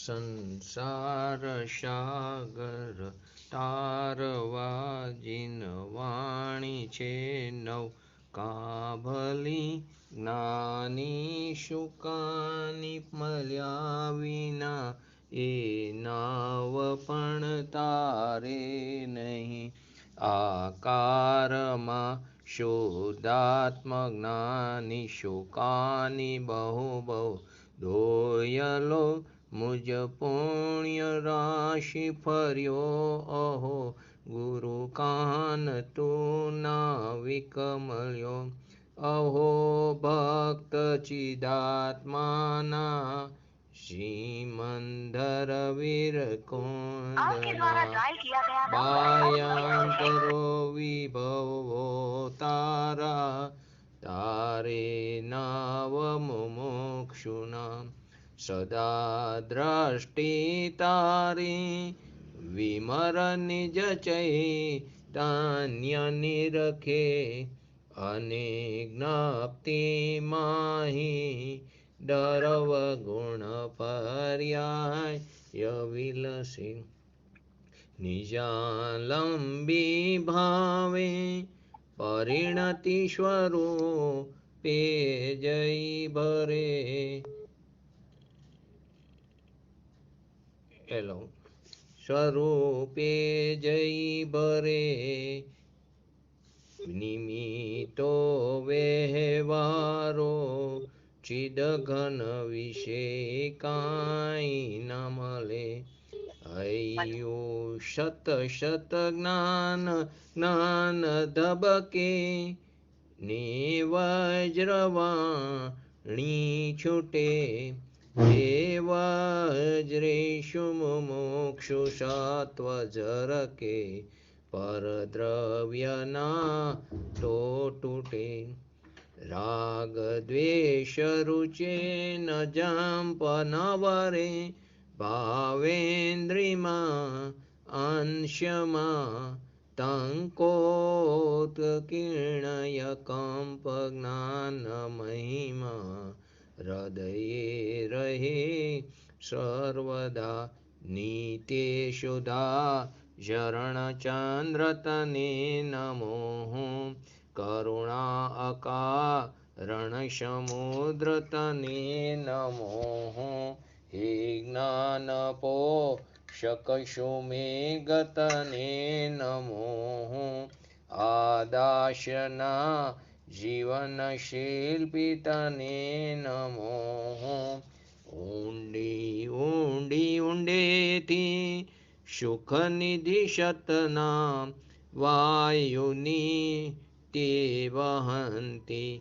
સંસાર સાગર તારવા જીનવાણી છે નવ કાભલી જ્ઞાની શુકાની મળ્યા વિના એ નાવ પણ તારે નહીં. આકારમાં શુદ્ધાત્મ જ્ઞાની શુકાની બહુ બહુ દોયલો મુજ પુણ્ય રાશિ ફર્યો અહો ગુરુ કાન તું ના વિકમલ્યો. અહો ભક્ત ચિદાત્માના શ્રીમંદર વીર બાયાંતરો વિભવો તારા તારે નાવ મુમુક્ષુના. સદા દ્રષ્ટિ તારી વિમર નિજ ચૈતન્ય નિરખે અને જ્ઞપ્તિ માહી ડરવ ગુણ પર્યાય વિલસે. નિજાલંબી ભાવે પરિણતિ સ્વરૂપે જય ભરે. હેલો સ્વરૂપે જય ભરે. નિમિત્તો વ્યવહારો ચિદ ઘન વિશે કાંઈ ન મળે. હૈયું શત શત જ્ઞાન જ્ઞાન ધબકે ને વજ્રવાણી છૂટે. વજ્રેશુ મુમુક્ષુ સત્વ ઝરકે પરદ્રવ્યના તો તૂટે. રાગ દ્વેષ રુચે ન જંપ ન વરે ભાવેન્દ્રિમાં અંશમાં તંકોત કિર્ણય કંપ જ્ઞાન મહિમા હૃદયે રહે સર્વદા. નીતે શુદ્ધા શરણચંદ્ર તને નમો. કરુણા અકારણ સમુદ્ર તને નમો. હે જ્ઞાન પોષક સુમેઘ તને નમો. આદાશના જીવન શિલ્પી તને નમો. ઊંડી ઊંડી ઊંડેથી સુખ નિધિ સતના વાયુની તે વહંતી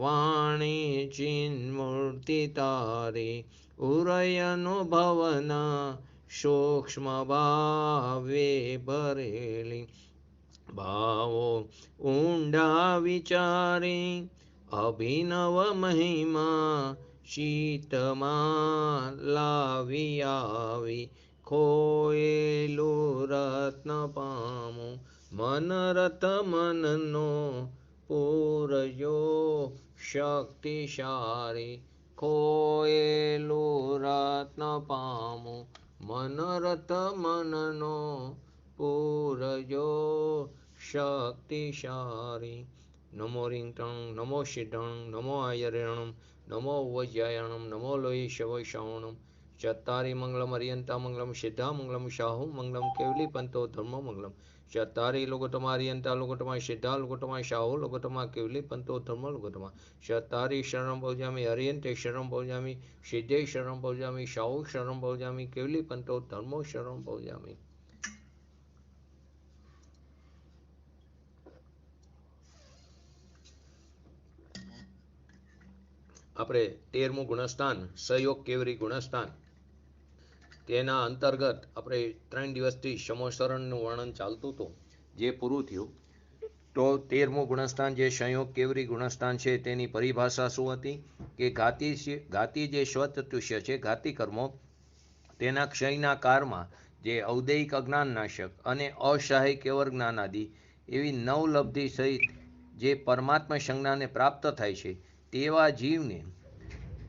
વાણી ચિન્મૂર્તિ તારી. ઉરયનુભવના સૂક્ષ્મ ભાવે ભરેલી. ભાવો ઊંડા વિચારી અભિનવ મહિમા શીતમાં લાવી આવી. ખોયેલું રત્ન પામું મનરત મનનો પૂરજો શક્તિશાળી. ખોયેલું રત્ન પામું મનરત મનનો પૂરજો શક્તિશાળી. નમો રિંગટણ નમો સિદ્ધણ નમો આયર્યણમ નમો વજ્યાયણમ નમો લોહી શવશાવણમ. ચત્તારી મંગલમ અરિયંતા મંગલમ સિદ્ધા મંગલમ શાહુ મંગલમ કેવલી પંતો ધર્મો મંગલમ. ચત્તારી લોકોટમા અરિયંતા લોકોટમા સિદ્ધા લોકોટમા શાહુ લોકોટમા કેવલી પંતો ધર્મો લોકોટમા. ચત્તારી શરણ ભોજામી અરિયંતે શરણ ભોજામી સિદ્ધે શરણ ભોજામી શાહુ શરણ ભોજામી કેવલી પંતો ધર્મો શરણ ભોજામી. આપણે 13મું ગુણસ્થાન સહયોગ કેવરી ગુણસ્થાન તેના અંતર્ગત આપણે 3 દિવસથી સમોસરણનું વર્ણન ચાલતું હતું જે પૂરું થયું. તો 13મું ગુણસ્થાન જે સંયોગ કેવરી ગુણસ્થાન છે તેની પરિભાષા શું હતી કે ઘાતી જે સ્વતતુષ્ય છે ઘાતી કર્મો તેના ક્ષયના કાળમાં જે ઔદૈહિક અજ્ઞાનનાશક અને અસહાય કેવર જ્ઞાનાદિ એવી નવલબ્ધિ સહિત જે પરમાત્મા સંજ્ઞાને પ્રાપ્ત થાય છે તેવા જીવને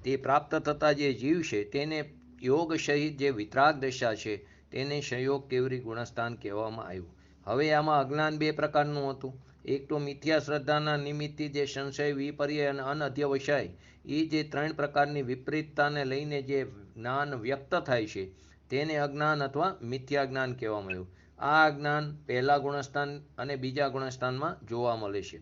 તે પ્રાપ્ત થતા જે જીવ છે તેને યોગ સહિત જે વિતરાગ દશા છે તેને સંયોગ કેવરી ગુણસ્થાન કહેવામાં આવ્યું. હવે આમાં અજ્ઞાન બે પ્રકારનું હતું. એક તો મિથ્યા શ્રદ્ધાના નિમિત્તે જે સંશય, વિપર્ય અને અનધ્યવસાય એ જે ત્રણ પ્રકારની વિપરીતતાને લઈને જે જ્ઞાન વ્યક્ત થાય છે તેને અજ્ઞાન અથવા મિથ્યા જ્ઞાન કહેવામાં આવ્યું. આ જ્ઞાન પહેલા ગુણસ્થાન અને બીજા ગુણસ્થાનમાં જોવા મળે છે.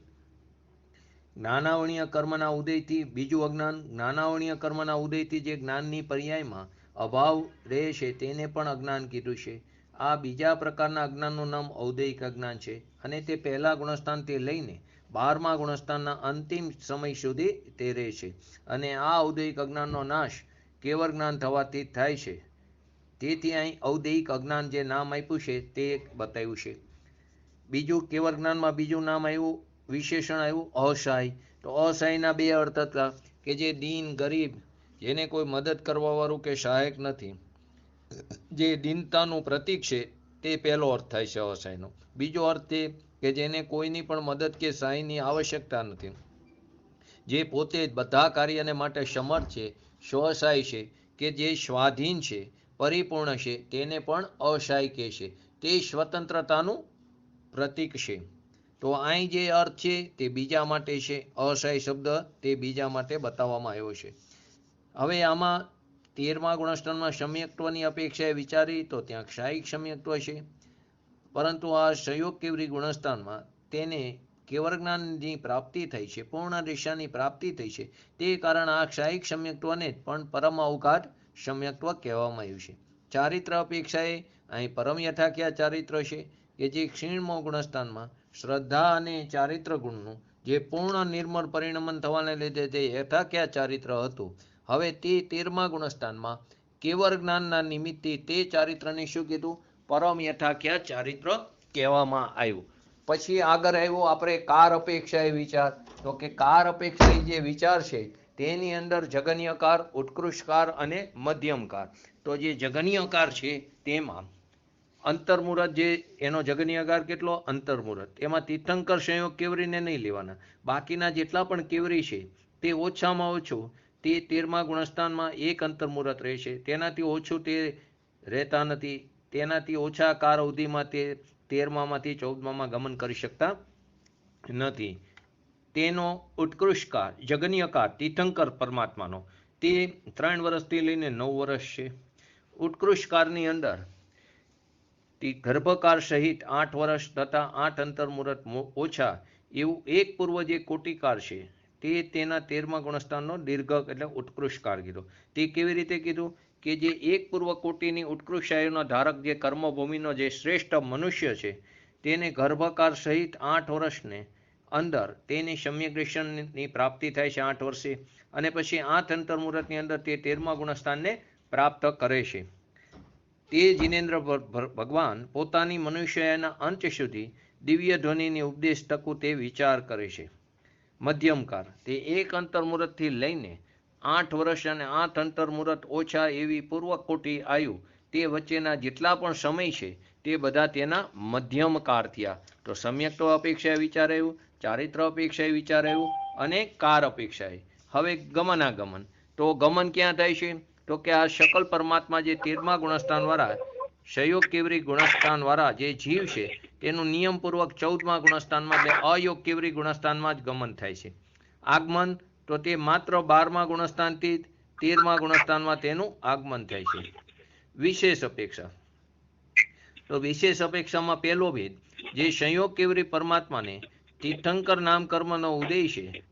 જ્ઞાનાવણીય કર્મના ઉદયથી બીજું અજ્ઞાન, જ્ઞાનાવણીય કર્મના ઉદયથી જે જ્ઞાનની પર્યાયમાં અભાવ રહે છે તેને પણ અજ્ઞાન કીધું છે. આ બીજા પ્રકારના અજ્ઞાનનું નામ ઔદયિક અજ્ઞાન છે અને તે પહેલા ગુણસ્થાનથી લઈને 12મા ગુણસ્થાનના અંતિમ સમય સુધી તે રહે છે. અને આ ઔદયિક અજ્ઞાનનો નાશ કેવળ જ્ઞાન થવાથી થાય છે. તેથી અહીં ઔદયિક અજ્ઞાન જે નામ આપ્યું છે તે બતાવ્યું છે. બીજું કેવળ જ્ઞાનમાં બીજું નામ આવ્યું, વિશેષણ આવ્યું અસહાય. તો અસહાયના બે અર્થ હતા કે જે દીન, ગરીબ, જેને કોઈ મદદ કરવાવાળું કે સહાયક નથી, જે દીનતાનું પ્રતીક છે તે પહેલો અર્થ થાય છે અસહાયનો. બીજો અર્થ તે કે જેને કોઈની પણ મદદ કે સહાયની આવશ્યકતા નથી, જે પોતે જ બધા કાર્યને માટે સમર્થ છે, સ્વસહાય છે, કે જે સ્વાધીન છે, પરિપૂર્ણ છે, તેને પણ અસહાય કહે છે. તે સ્વતંત્રતાનું પ્રતીક છે. તો અહીં જે અર્થ છે તે બીજા માટે છે. અસહાય શબ્દ તે બીજા માટે બતાવવામાં આવ્યો છે. હવે આમાં 13મા ગુણસ્થાનમાં સમ્યક્ત્વની અપેક્ષાએ વિચારી તો ત્યાં ક્ષાયિક સમ્યક્ત્વ છે, પરંતુ આ સંયોગ કેવરી ગુણસ્થાનમાં તેને કેવળ જ્ઞાનની પ્રાપ્તિ થઈ છે, પૂર્ણ દિશાની પ્રાપ્તિ થઈ છે. તે કારણે આ ક્ષાયિક સમ્યક્ત્વને પણ પરમ અવઘાત સમ્યક્ત્વ કહેવામાં આવ્યું છે. ચારિત્ર અપેક્ષાએ અહીં પરમ યથાખ્યા ચારિત્ર છે કે જે ક્ષીણમો ગુણસ્થાનમાં શ્રદ્ધા અને ચારિત્ર ગુણનું જે પૂર્ણ નિર્મળ પરિણમન થવાને લીધે જે યથાખ્યા ચારિત્ર હતું, હવે તે 13મા ગુણસ્થાનમાં કેવળ જ્ઞાનના નિમિત્તે તે ચારિત્રને શું કીધું? પરમ યથાખ્યા ચારિત્ર કહેવામાં આવ્યું. પછી આગળ આવ્યો આપણે કાર અપેક્ષાએ વિચાર. તો કે કાર અપેક્ષાએ જે વિચાર છે તેની અંદર જગન્યકાર, ઉત્કૃષ્ટકાર અને મધ્યમકાર. તો જે જગન્યકાર છે તેમાં અંતર્મુહૂર્ત, જે એનો જગન્યકાર કેટલો? અંતર્મુહૂર્ત. એમાં તીર્થંકર સંયોગ કેવરીને નહીં લેવાના. બાકીના જેટલા પણ કેવરી છે તે ઓછામાં ઓછું તે 13મા ગુણસ્થાનમાં એક અંતર્મુહૂર્ત રહે છે. તેનાથી ઓછું તે રહેતા નથી. તેનાથી ઓછા કાર અવધિમાં તે 13મામાંથી 14મામાં ગમન કરી શકતા નથી. તેનો ઉત્કૃષ્ટકાર, જગન્યકાર, તીર્થંકર પરમાત્માનો તે 3 વર્ષથી લઈને 9 વર્ષ છે. ઉત્કૃષ્ટકારની અંદર ગર્ભકાર સહિત 8 વર્ષ તથા 8 અંતર્મુહૂર્ત ઓછા એવું એક પૂર્વ જે કોટિકાર છે તે તેના 13મા ગુણસ્થાનનો દીર્ઘ એટલે ઉત્કૃષ્ટકાર કીધો. તે કેવી રીતે કીધું? કે જે એક પૂર્વ કોટિની ઉત્કૃષ્ટ આયુનો ધારક જે કર્મભૂમિનો જે શ્રેષ્ઠ મનુષ્ય છે તેને ગર્ભકાર સહિત 8 વર્ષને અંદર તેની સમ્યક દર્શનની પ્રાપ્તિ થાય છે 8 વર્ષે, અને પછી 8 અંતર્મુહૂર્તની અંદર તે 13મા ગુણસ્થાનને પ્રાપ્ત કરે છે. તે જિનેન્દ્ર ભગવાન પોતાની મનુષ્યના અંત સુધી દિવ્ય ધ્વનિની ઉપદેશ તકું તે વિચાર કરે છે. મધ્યમકાર તે એક અંતર્મુહૂર્તથી લઈને 8 વર્ષ અને 8 અંતર્મુહૂર્ત ઓછા એવી પૂર્વ કોટી આયુ તે વચ્ચેના જેટલા પણ સમય છે તે બધા તેના મધ્યમકાર થયા. તો સમ્યક્ત્વ અપેક્ષાએ વિચાર આવ્યું, ચારિત્ર અપેક્ષાએ વિચાર આવ્યું અને કાર અપેક્ષાએ. હવે ગમનાગમન. તો ગમન ક્યાં થાય છે? તો કે આ શકલ પરમાત્મા જે 13મા ગુણસ્થાનવાળા સંયોગ કેવરી ગુણસ્થાનવાળા જે જીવ છે તેનું નિયમપૂર્વક 14મા ગુણસ્થાનમાં એટલે અયોગ કેવરી ગુણસ્થાનમાં જ ગમન થાય છે. આગમન તો તે માત્ર 12મા ગુણસ્થાનથી 13મા ગુણસ્થાનમાં તેનું આગમન થાય છે. વિશેષ અપેક્ષા. તો વિશેષ અપેક્ષામાં પહેલો ભેદ જે સંયોગ કેવરી પરમાત્માને તીર્થંકર નામ કર્મનો ઉદય છે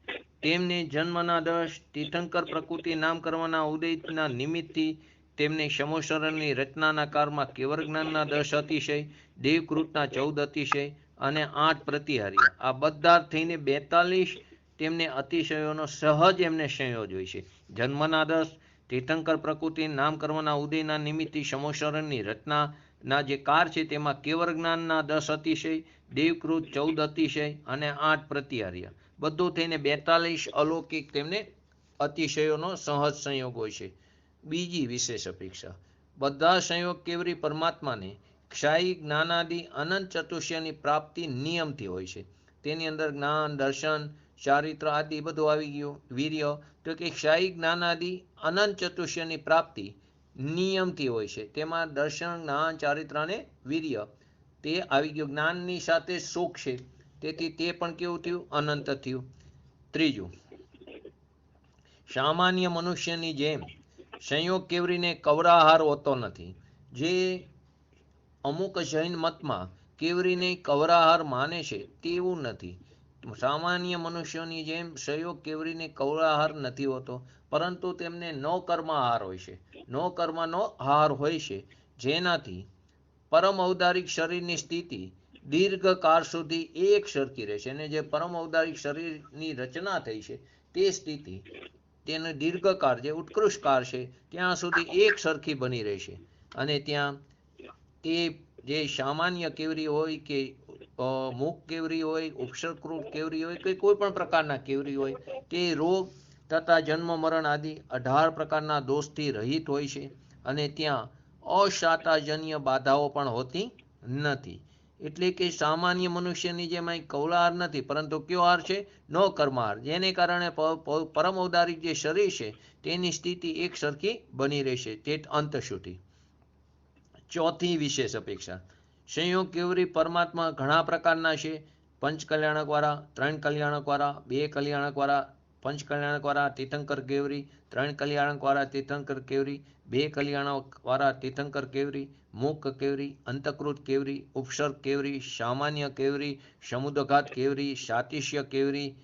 તેમને જન્મના દશ, તીર્થંકર પ્રકૃતિ નામ કર્મના ઉદયના નિમિત્તથી તેમને સમોસરણની રચનાના કાળમાં કેવળ જ્ઞાનના 10 અતિશય, દેવકૃતના 14 અતિશય અને 8 પ્રતિહાર્ય, આ બધા થઈને 42 તેમને અતિશયોનો સહજ એમને સંયોજ હોય છે. જન્મના 10, તીર્થંકર પ્રકૃતિ નામ કર્મના ઉદયના નિમિત્તે સમોસરણની રચનાના જે કાર છે તેમાં કેવળ જ્ઞાનના 10 અતિશય, દેવકૃત 14 અતિશય અને 8 પ્રતિહાર્ય, બધું થઈને 42 અલૌકિક તેમને અતિશયોનો સહજ સંયોગ હોય છે. બીજી વિશેષ અપેક્ષા, બધા સંયોગ કેવરી પરમાત્માને ક્ષાયી જ્ઞાનાદિ અનંત ચતુષ્યની પ્રાપ્તિ નિયમથી હોય છે. તેની અંદર જ્ઞાન, દર્શન, ચારિત્ર આદિ બધું આવી ગયું. વીર્ય તો કે ક્ષાયી જ્ઞાનાદિ અનંત ચતુષ્યની પ્રાપ્તિ નિયમથી હોય છે. તેમાં દર્શન, જ્ઞાન, ચારિત્ર અને વીર્ય તે આવી ગયું. જ્ઞાનની સાથે સુખ છે, તેથી તે પણ કેવું થયું? અનંત થયું. ત્રીજું, સામાન્ય મનુષ્યની જેમ સંયોગ કેવરીને કવરાહાર હોતો નથી. જે અમુક જૈન મતમાં કેવરીને કવરાહાર માને છે તેવું નથી. સામાન્ય મનુષ્યોની જેમ સંયોગ કેવરીને કવરાહાર નથી હોતો, પરંતુ તેમને નો કર્મ આહાર હોય છે. નો કર્મનો આહાર હોય છે, જેનાથી પરમ ઔદારિક શરીરની સ્થિતિ દીર્ઘકાળ સુધી એક સરખી રહેશે. અને જે પરમ ઔદારિક શરીરની રચના થઈ છે તે સ્થિતિ, તેનો દીર્ઘકાળ, જે ઉત્કૃષ્ટ કાળ છે, ત્યાં સુધી એક સરખી બની રહેશે. અને ત્યાં તે જે સામાન્ય કેવરી હોય કે મુખ કેવરી હોય, ઉપસર્ગકૃત કેવરી હોય કે કોઈ પણ પ્રકારના કેવરી હોય, તે રોગ તથા જન્મ મરણ આદિ 18 પ્રકારના દોષથી રહિત હોય છે. અને ત્યાં અશાતાજન્ય બાધાઓ પણ હોતી નથી. એટલે કે સામાન્ય મનુષ્યની જેમ અહીં કૌલાહાર નથી, પરંતુ કયો હાર છે? નો કર્મહાર. જેને કારણે પરમ ઔદારિક જે શરીર છે તેની સ્થિતિ એક સરખી બની રહેશે તે અંત સુધી. ચોથી વિશેષ અપેક્ષા, સંયોગ કેવરી પરમાત્મા ઘણા પ્રકારના છે. પંચ કલ્યાણકવાળા, 3 કલ્યાણકવાળા, 2 કલ્યાણકવાળા, પંચ કલ્યાણકવાળા તીર્થંકર કેવરી, 3 કલ્યાણકવાળા તીર્થંકર કેવરી, 2 કલ્યાણકવાળા તીર્થંકર કેવરી, મુખ કેવરી, અંતકૃત કેવરી, ઉપસર્ગ કેવરી, સામાન્ય કેવરી, સમુદ્રઘાત કેવરી, સાતિશ્ય કેવરી,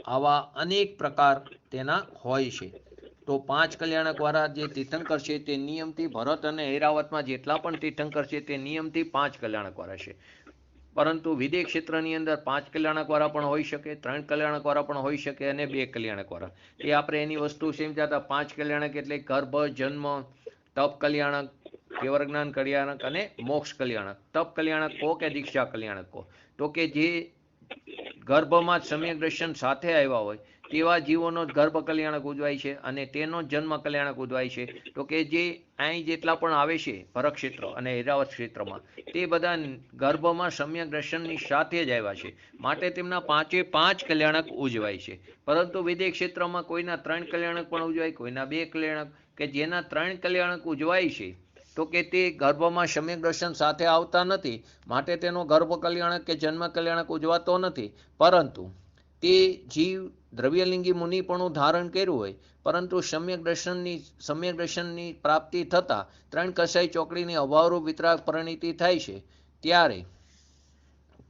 આવા અનેક પ્રકાર તેના હોય છે. તો 5 કલ્યાણકવાળા જે તીર્થંકર છે તે નિયમથી ભરત અને ઐરાવતમાં જેટલા પણ તીર્થંકર છે તે નિયમથી 5 કલ્યાણકવાળા છે. પરંતુ વિદેહ ક્ષેત્રની અંદર 5 કલ્યાણકવાળા પણ હોઈ શકે, 3 કલ્યાણકવાળા પણ હોઈ શકે અને 2 કલ્યાણકવાળા. એ આપણે એની વસ્તુ સમજાતા. 5 કલ્યાણક એટલે ગર્ભ, જન્મ, તપ કલ્યાણક, કેવર જ્ઞાન કલ્યાણક અને મોક્ષ કલ્યાણક. તપ કલ્યાણક કહો કે દીક્ષા કલ્યાણક કહો, તો કે જે ગર્ભમાં જ સમ્યક દર્શન સાથે આવ્યા હોય તેવા જીવોનો જ ગર્ભ કલ્યાણક ઉજવાય છે, અને તેનો જ જન્મ કલ્યાણક ઉજવાય છે. તો કે જે અહીં જેટલા પણ આવે છે ભરત ક્ષેત્ર અને ઐરાવત ક્ષેત્રમાં, તે બધા ગર્ભમાં સમ્યક દર્શનની સાથે જ આવ્યા છે, માટે તેમના 5 કલ્યાણક ઉજવાય છે. પરંતુ વિદેહ ક્ષેત્રમાં કોઈના 3 કલ્યાણક પણ ઉજવાય, કોઈના 2 કલ્યાણક. કે જેના 3 કલ્યાણક ઉજવાય છે, તો કે તે ગર્ભમાં સમ્યક દર્શન સાથે આવતા નથી, માટે તેનો ગર્ભ કલ્યાણક કે જન્મ કલ્યાણક ઉજવાતો નથી. પરંતુ તે જીવ દ્રવ્યલિંગી મુનિપણું ધારણ કર્યું હોય, પરંતુ સમ્યક દર્શનની પ્રાપ્તિ થતાં 3 કસાઈ ચોકડીની અભાવરૂપ વિતરાગ પરિણીતિ થાય છે,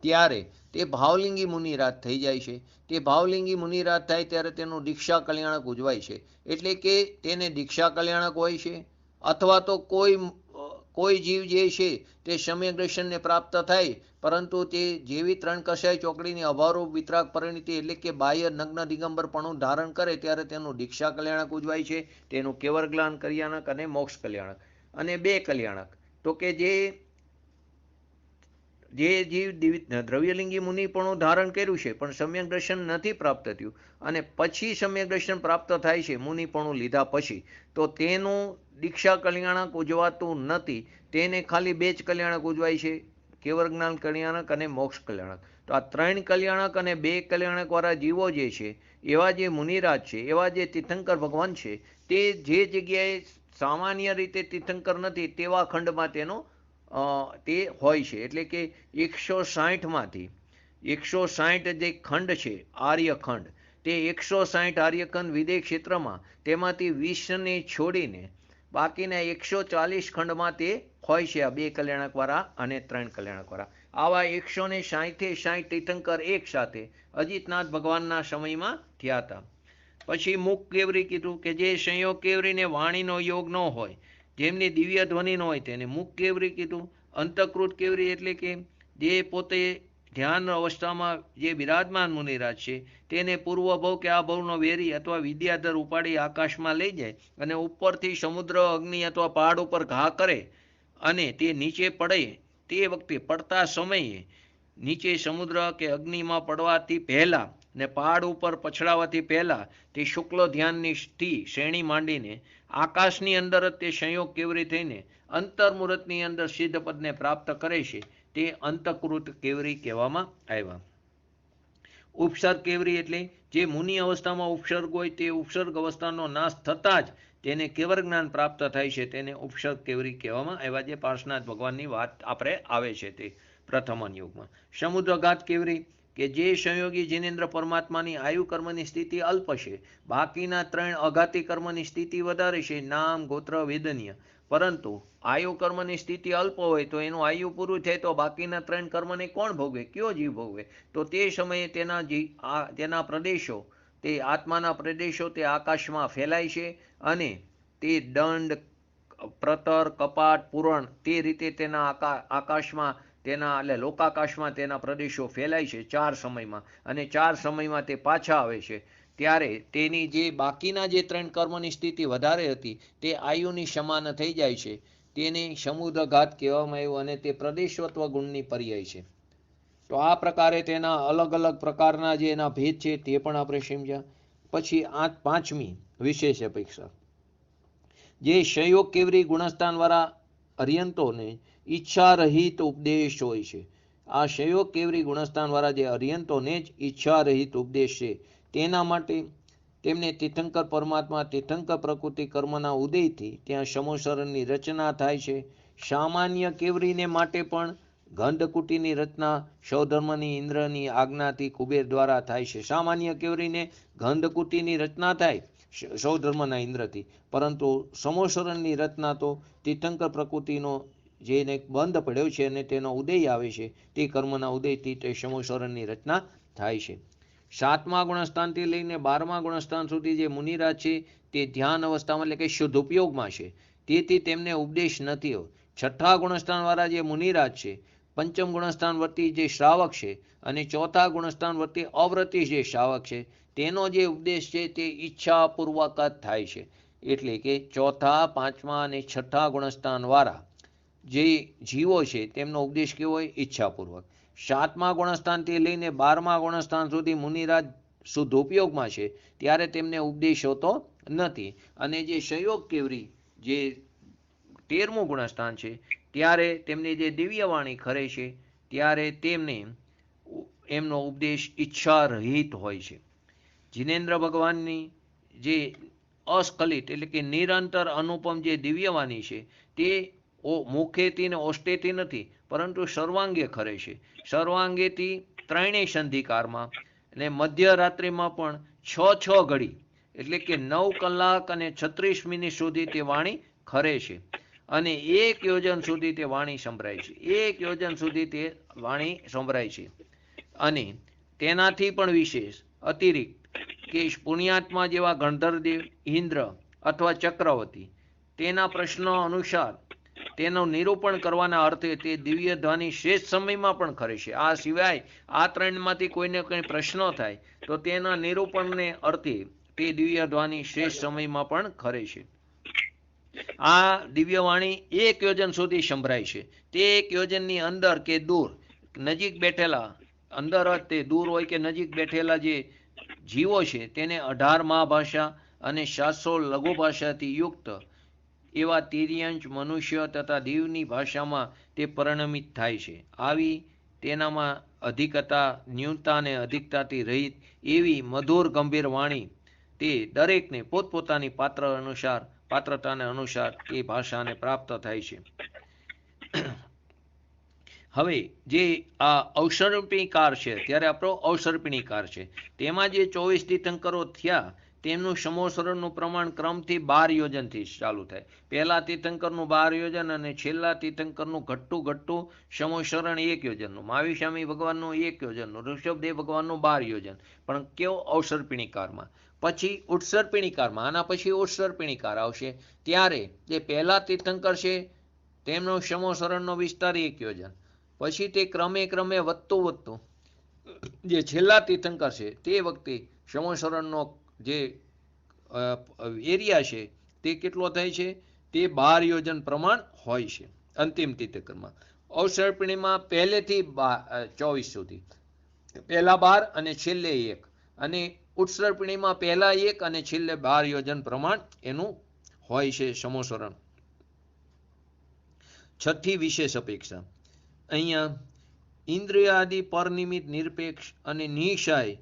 ત્યારે તે ભાવલિંગી મુનિરાજ થઈ જાય છે. તે ભાવલિંગી મુનિરાજ થાય ત્યારે તેનું દીક્ષા કલ્યાણક ઉજવાય છે. એટલે કે તેને દીક્ષા કલ્યાણક હોય છે. અથવા તો કોઈ જીવ જે છે તે સમ્યક દર્શનને પ્રાપ્ત થાય, પરંતુ તે જેવી 3 કસાઈ ચોકડીની અભાવરૂપ વિતરાગ પરિણીતિ એટલે કે બાહ્ય નગ્ન દિગંબરપણું ધારણ કરે ત્યારે તેનું દીક્ષા કલ્યાણક ઉજવાય છે. તેનું કેવર જ્ઞાન કલ્યાણક અને મોક્ષ કલ્યાણક. અને 2 કલ્યાણક, તો કે જે જીવ દ્રવ્યલિંગી મુનિપણું ધારણ કર્યું છે પણ સમ્યક દર્શન નથી પ્રાપ્ત થયું, અને પછી સમ્યક દર્શન પ્રાપ્ત થાય છે મુનિપણું લીધા પછી, તો તેનું દીક્ષા કલ્યાણક ઉજવાતું નથી. તેને ખાલી 2 જ કલ્યાણક ઉજવાય છે, કેવર જ્ઞાન કલ્યાણક અને મોક્ષ કલ્યાણક. તો આ 3 કલ્યાણક અને 2 કલ્યાણક વાળા જીવો જે છે, એવા જે મુનિરાજ છે, એવા જે તીર્થંકર ભગવાન છે, તે જે જગ્યાએ સામાન્ય રીતે તીર્થંકર નથી તેવા ખંડમાં તેનો તે હોય છે. એટલે કે 160માંથી 160 જે ખંડ છે આર્યખંડ, તે 160 આર્યખંડ વિદેહ ક્ષેત્રમાં, તેમાંથી 20ને છોડીને બાકીના 140 ખંડમાં તે હોય છે આ 2 કલ્યાણકવાળા અને 3 કલ્યાણકવાળા. આવા 160 તીર્થંકર એક સાથે અજીતનાથ ભગવાનના સમયમાં થયા હતા. પછી મુખ કેવરી કીધું કે જે સંયોગ કેવરીને વાણીનો યોગ ન હોય, જેમની દિવ્ય ધ્વનિ ન હોય, તેને મુખ કેવરી કીધું. અંતકૃત કેવરી એટલે કે જે પોતે ધ્યાન અવસ્થામાં જે બિરાજમાન મુનિરાજ છે, તેને પૂર્વ ભવ કે આ ભવનો વેરી અથવા વિદ્યાધર ઉપાડી આકાશમાં લઈ જાય અને ઉપરથી સમુદ્ર, અગ્નિ અથવા પહાડ ઉપર ઘા કરે અને તે નીચે પડે, તે વખતે પડતા સમયે નીચે સમુદ્ર કે અગ્નિમાં પડવાથી પહેલાં ને પહાડ ઉપર પછડાવાથી પહેલાં તે શુક્લ ધ્યાનની શ્રેણી માંડીને આકાશની અંદર જ તે સંયોગ કેવરી થઈને અંતર્મુહૂર્તની અંદર સિદ્ધ પદને પ્રાપ્ત કરે છે. તે અંતકૃત કેવરી કહેવામાં આવ્યા. ઉપસર્ગ કેવરી એટલે જે મુનિ અવસ્થામાં ઉપસર્ગ હોય તે ઉપસર્ગ અવસ્થાનો નાશ થતાં જ તેને કેવર જ્ઞાન પ્રાપ્ત થાય છે તેને ઉપસર્ગ કેવરી કહેવામાં આવ્યા. જે પાર્શ્વનાથ ભગવાનની વાત આપણે આવે છે તે પ્રથમન યુગમાં. સમુદ્રઘાત કેવરી કે જે સંયોગી જીનેન્દ્ર પરમાત્માની આયુ કર્મની સ્થિતિ અલ્પ છે, બાકીના 3 અઘાતી કર્મની સ્થિતિ વધારે છે, નામ ગોત્ર વેદનીય. પરંતુ આયુ કર્મની સ્થિતિ અલ્પ હોય તો એનું આયુ પૂરું થાય તો બાકીના 3 કર્મને કોણ ભોગવે? કયો જીવ ભોગવે? તો તે સમયે તેના પ્રદેશો, તે આત્માના પ્રદેશો તે આકાશમાં ફેલાય છે અને તે દંડ, પ્રતર, કપાટ, પુરાણ તે રીતે તેના આકાશમાં, તેના એટલે લોકાકાશમાં તેના પ્રદેશો ફેલાય છે 4 સમયમાં, અને 4 સમયમાં તે પાછા આવે છે. ત્યારે તેની જે બાકીના જે 3 કર્મની સ્થિતિ વધારે હતી તે આયુની સમાન થઈ જાય છે. તેને સમુદ્રઘાત કહેવામાં આવ્યું અને તે પ્રદેશવત્વ ગુણની પર્યાય છે. તો આ પ્રકારે તેના અલગ અલગ પ્રકારના જે એના ભેદ છે તે પણ આપણે સમજ્યા. પછી 5મી વિશેષ અપેક્ષા. જે સંયોગ કેવરી ગુણસ્થાનવાળા અર્યંતોને ઈચ્છા રહિત ઉપદેશ હોય છે. આ સંયોગ કેવરી ગુણસ્થાનવાળા જે અર્યંતોને જ ઈચ્છા રહિત ઉપદેશ છે તેના માટે તેમને તીર્થંકર પરમાત્મા તીર્થંકર પ્રકૃતિ કર્મના ઉદયથી ત્યાં સમોસરણની રચના થાય છે. સામાન્ય કેવરીને માટે પણ ગંધકુટીની રચના સૌધર્મની ઇન્દ્રની આજ્ઞાથી કુબેર દ્વારા થાય છે. સામાન્ય કેવરીને ગંધકુટીની રચના થાય સૌધર્મના ઇન્દ્રથી, પરંતુ સમોસરણની રચના તો તીર્થંકર પ્રકૃતિનો જેને બંધ પડ્યો છે અને તેનો ઉદય આવે છે તે કર્મના ઉદયથી તે સમોસરણની રચના થાય છે. 7મા ગુણસ્થાનથી લઈને 12મા ગુણસ્થાન સુધી જે મુનિરાજ છે તે ધ્યાન અવસ્થામાં એટલે કે શુદ્ધ ઉપયોગમાં છે, તેથી તેમને ઉપદેશ નથી. 6ઠ્ઠા ગુણસ્થાનવાળા જે મુનિરાજ છે, 5મ ગુણસ્થાન વર્તી જે શ્રાવક છે અને 4થા ગુણસ્થાન વર્તી અવ્રતી જે શ્રાવક છે તેનો જે ઉપદેશ છે તે ઈચ્છાપૂર્વક જ થાય છે. એટલે કે 4થા, 5મા અને 6ઠ્ઠા ગુણસ્થાનવાળા જે જીવો છે તેમનો ઉપદેશ કેવો હોય? ઈચ્છાપૂર્વક. 7મા ગુણસ્થાનથી લઈને 12મા ગુણસ્થાન સુધી મુનિરાજ શુદ્ધ ઉપયોગમાં છે ત્યારે તેમને ઉપદેશ હોતો નથી. અને જે સંયોગ કેવરી જે 13મું ગુણસ્થાન છે ત્યારે તેમની જે દિવ્યવાણી ખરે છે ત્યારે તેમને એમનો ઉપદેશ ઈચ્છા રહિત હોય છે. જીનેન્દ્ર ભગવાનની જે અસ્ખલિત એટલે કે નિરંતર અનુપમ જે દિવ્યવાણી છે તે મુખેથી ને ઓષ્ટેથી નથી, પરંતુ સર્વાંગે ખરે છે. સર્વાંગેથી 3 સંધિકારમાં અને મધ્યરાત્રિમાં પણ 6 ઘડી એટલે કે 9 કલાક અને 36 મિનિટ સુધી તે વાણી ખરે છે અને 1 યોજન સુધી તે વાણી સંભળાય છે. 1 યોજન સુધી તે વાણી સંભળાય છે. અને તેનાથી પણ વિશેષ અતિરિક્ત કે પુણ્યાત્મા જેવા ગણધરદેવ, ઇન્દ્ર અથવા ચક્રવર્તી તેના પ્રશ્નો અનુસાર તેનું નિરૂપણ કરવાના અર્થે તે દિવ્ય ધ્વનિ શ્રેષ્ઠ સમયમાં પણ ખરે છે. આ સિવાય આ 3માંથી કોઈને કંઈ પ્રશ્નો થાય તો તેના નિરૂપણને અર્થે તે દિવ્ય ધ્વનિ શ્રેષ્ઠ સમયમાં પણ ખરે છે. આ દિવ્યવાણી 1 યોજન સુધી સંભળાય છે. તે 1 યોજનની અંદર કે દૂર, નજીક બેઠેલા, અંદર જ તે દૂર હોય કે નજીક બેઠેલા જે જીવો છે તેને 18 મહાભાષા અને 700 લઘુ ભાષાથી યુક્ત એવા તિર્યંચ, મનુષ્ય તથા દેવની ભાષામાં તે પરિણમિત થાય છે. આવી તેનામાં અધિકતા, ન્યૂનતા અને અધિકતાથી રહિત એવી મધુર ગંભીર વાણી તે દરેકને પોતપોતાની પાત્રતાને અનુસાર એ ભાષાને પ્રાપ્ત થાય છે. હવે જે આ અવસર્પિણીકાર છે, ત્યારે આપણો અવસર્પિણીકાર છે, તેમાં જે 24 તીર્થંકરો થયા તેમનું સમોસરણનું પ્રમાણ ક્રમથી 12 યોજનથી ચાલુ થાય. પહેલા તીર્થંકરનું 12 યોજન અને છેલ્લા તીર્થંકરનું ઘટતું સમોસરણ 1 યોજનનું, મહાવીર સ્વામી ભગવાનનું 1 યોજનનું, ઋષભદેવ ભગવાનનું 12 યોજન. પણ કેવો? અવસર્પિણીકારમાં. પછી ઉત્સર્પિણીકારમાં, આના પછી ઉત્સર્પિણીકાર આવશે ત્યારે જે પહેલા તીર્થંકર છે તેમનો સમોસરણનો વિસ્તાર 1 યોજન, પછી તે ક્રમે વધતું જે છેલ્લા તીર્થંકર છે તે વખતે સમોસરણનો જે એરિયા છે તે કેટલો થાય છે? તે 12 યોજન પ્રમાણ હોય છે અંતિમ તીર્થંકરમાં. અવસર્પિણીમાં પહેલેથી 24 સુધી, પહેલા 12 અને છેલ્લે 1, અને ઉત્સર્પિણીમાં પહેલા 1 અને છેલ્લે 12 યોજન પ્રમાણ એનું હોય છે સમોસરણ. 6ઠ્ઠી વિશેષ અપેક્ષા. અહીંયા ઇન્દ્રિયાદિ પરનિમિત્ત નિરપેક્ષ અને નિશાય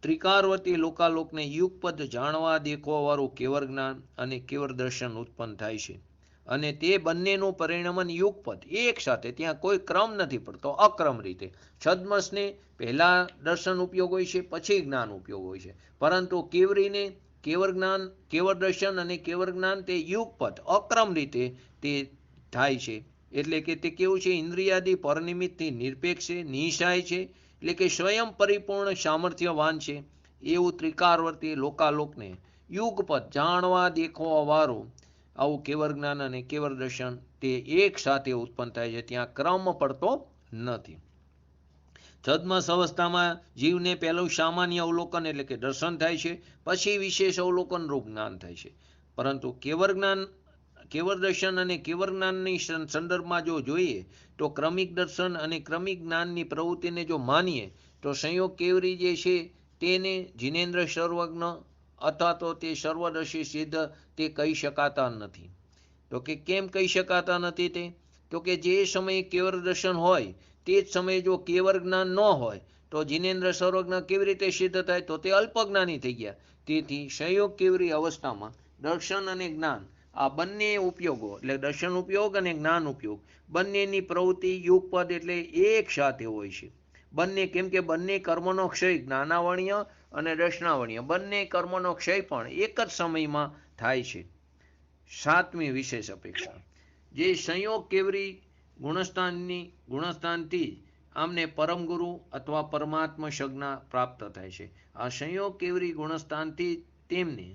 ત્રિકારવતી લોકાલોકને યુગપદ જાણવા દેખવા વાળું કેવર જ્ઞાન અને કેવર દર્શન ઉત્પન્ન થાય છે, અને તે બંનેનું પરિણમન યુગપદ એક સાથે, ત્યાં કોઈ ક્રમ નથી પડતો, અક્રમ રીતે. છદ્મસને પહેલા દર્શન ઉપયોગ હોય છે, પછી જ્ઞાન ઉપયોગ હોય છે, પરંતુ કેવરીને કેવર જ્ઞાન, કેવર દર્શન અને કેવર જ્ઞાન તે યુગપદ અક્રમ રીતે તે થાય છે. એટલે કે તે કેવું છે, ઇન્દ્રિયાદી પરનિમિત્તથી નિરપેક્ષ છે, નિશાય છે, એટલે કે સ્વયં પરિપૂર્ણ સામર્થ્યવાન છે. એવું ત્રિકારવર્તી લોકાલોકને યુગપદ જાણવા દેખવા વાળું આવું કેવર જ્ઞાન અને કેવર દર્શન તે એક સાથે ઉત્પન્ન થાય છે, ત્યાં ક્રમ પડતો નથી. છદ્મસ અવસ્થામાં જીવને પહેલું સામાન્ય અવલોકન એટલે કે દર્શન થાય છે, પછી વિશેષ અવલોકન રૂપ જ્ઞાન થાય છે. પરંતુ કેવર જ્ઞાન, કેવર દર્શન અને કેવર જ્ઞાનની સંદર્ભમાં જો જોઈએ તો ક્રમિક દર્શન અને ક્રમિક જ્ઞાનની પ્રવૃત્તિને જો માનીએ તો સંયોગ કેવરી જે છે તેને જિનેન્દ્ર સર્વજ્ઞ અથવા તો તે સર્વદર્શી સિદ્ધ તે કહી શકાતા નથી. તો કે કેમ કહી શકાતા નથી તે? તો કે જે સમયે કેવર દર્શન હોય તે જ સમયે જો કેવર જ્ઞાન ન હોય તો જિનેન્દ્ર સર્વજ્ઞ કેવી રીતે સિદ્ધ થાય? તો તે અલ્પજ્ઞાની થઈ ગયા. તેથી સંયોગ કેવરી અવસ્થામાં દર્શન અને જ્ઞાન આ બંને ઉપયોગો એટલે દર્શન ઉપયોગ અને જ્ઞાન ઉપયોગ બંનેની પ્રવૃત્તિ યુગપદ એટલે એક સાથે હોય છે. બંને કેમ કે બંને કર્મનો ક્ષય જ્ઞાનાવર્ણ્ય અને દર્શનાવર્ણ્ય બંને કર્મનો ક્ષય પણ એક જ સમયમાં થાય છે. સાતમી વિશેષ અપેક્ષા, જે સંયોગ કેવરી ગુણસ્થાનથી આમને પરમ ગુરુ અથવા પરમાત્મા સંજ્ઞા પ્રાપ્ત થાય છે. આ સંયોગ કેવરી ગુણસ્થાનથી તેમને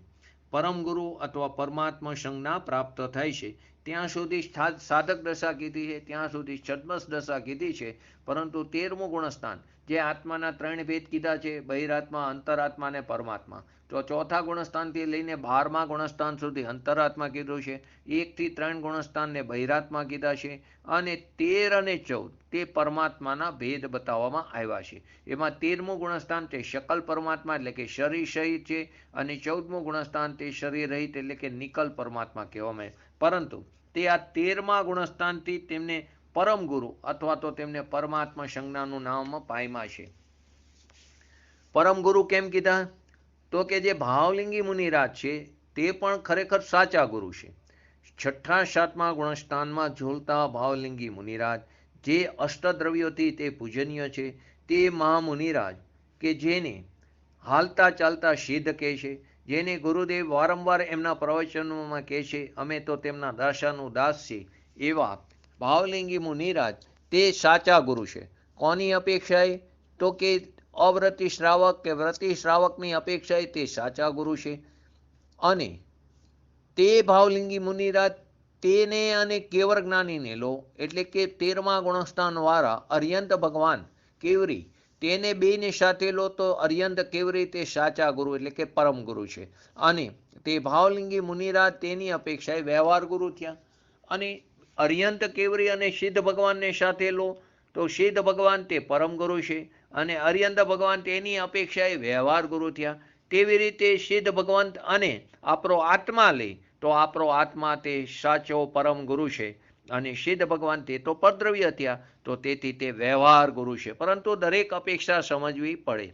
પરમ ગુરુ અથવા પરમાત્મા સંજ્ઞા પ્રાપ્ત થાય છે. ત્યાં સુધી સાધક દશા કીધી છે, ત્યાં સુધી છદ્મસ દશા કીધી છે, પરંતુ 13મું ગુણસ્થાન જે આત્માના 3 ભેદ કીધા છે, બહિરાત્મા, અંતરાત્મા અને પરમાત્મા, તો ચોથા ગુણસ્થાનથી લઈને 12મા ગુણસ્થાન સુધી અંતરાત્મા કીધું છે, 1 થી 3 ગુણસ્થાનને બહિરાત્મા કીધા છે, અને 13 અને 14 તે પરમાત્માના ભેદ બતાવવામાં આવ્યા છે. એમાં 13મું ગુણસ્થાન તે શકલ પરમાત્મા એટલે કે શરીર સહિત છે, અને 14મું ગુણસ્થાન તે શરીર રહિત એટલે કે નિકલ પરમાત્મા કહેવામાં આવે. પરંતુ તે આ 13મા ગુણસ્થાનથી તેમને પરમ ગુરુ અથવા તો તેમને પરમાત્મા સંજ્ઞાનું નામ પામ્યા છે. પરમ ગુરુ કેમ કીધા? તો કે જે ભાવલિંગી મુનિરાજ છે તે પણ ખરેખર સાચા ગુરુ છે. 6, 7મા ગુણસ્થાનમાં ઝૂલતા ભાવલિંગી મુનિરાજ જે અષ્ટદ્રવ્યોથી તે પૂજનીય છે, તે મહામુનિરાજ કે જેને હાલતા ચાલતા સિદ્ધ કહે છે, જેને ગુરુદેવ વારંવાર એમના પ્રવચનોમાં કહે છે અમે તો તેમના દાસાનું દાસ છે, એવા ભાવલિંગી મુનિરાજ તે સાચા ગુરુ છે. કોની અપેક્ષાએ? તો કે અવ્રતી શ્રાવક કે વ્રતી શ્રાવકની અપેક્ષાએ તે સાચા ગુરુ છે. અને તે ભાવલિંગી મુનિરાજ તેને અને કેવર જ્ઞાનીને લો એટલે કે 13મા ગુણસ્થાન વાળા અર્યંત ભગવાન કેવરી તેને બેને સાથે લો તો અર્યંત કેવરી તે સાચા ગુરુ એટલે કે પરમ ગુરુ છે. અને તે ભાવલિંગી મુનિરાજ તેની અપેક્ષાએ વ્યવહાર ગુરુ થયા. અને અર્યંત કેવરી અને સિદ્ધ ભગવાનને સાથે લો તો સિદ્ધ ભગવાન તે પરમ ગુરુ છે, અને અર્યંત ભગવાન તેની અપેક્ષાએ વ્યવહાર ગુરુ થયા. તેવી રીતે સિદ્ધ ભગવાન અને આપણો આત્મા લે તો આપણો આત્મા તે સાચો પરમ ગુરુ છે, અને સિદ્ધ ભગવાન તે તો પરદ્રવ્ય થયા, તો તેથી તે વ્યવહાર ગુરુ છે. પરંતુ દરેક અપેક્ષા સમજવી પડે.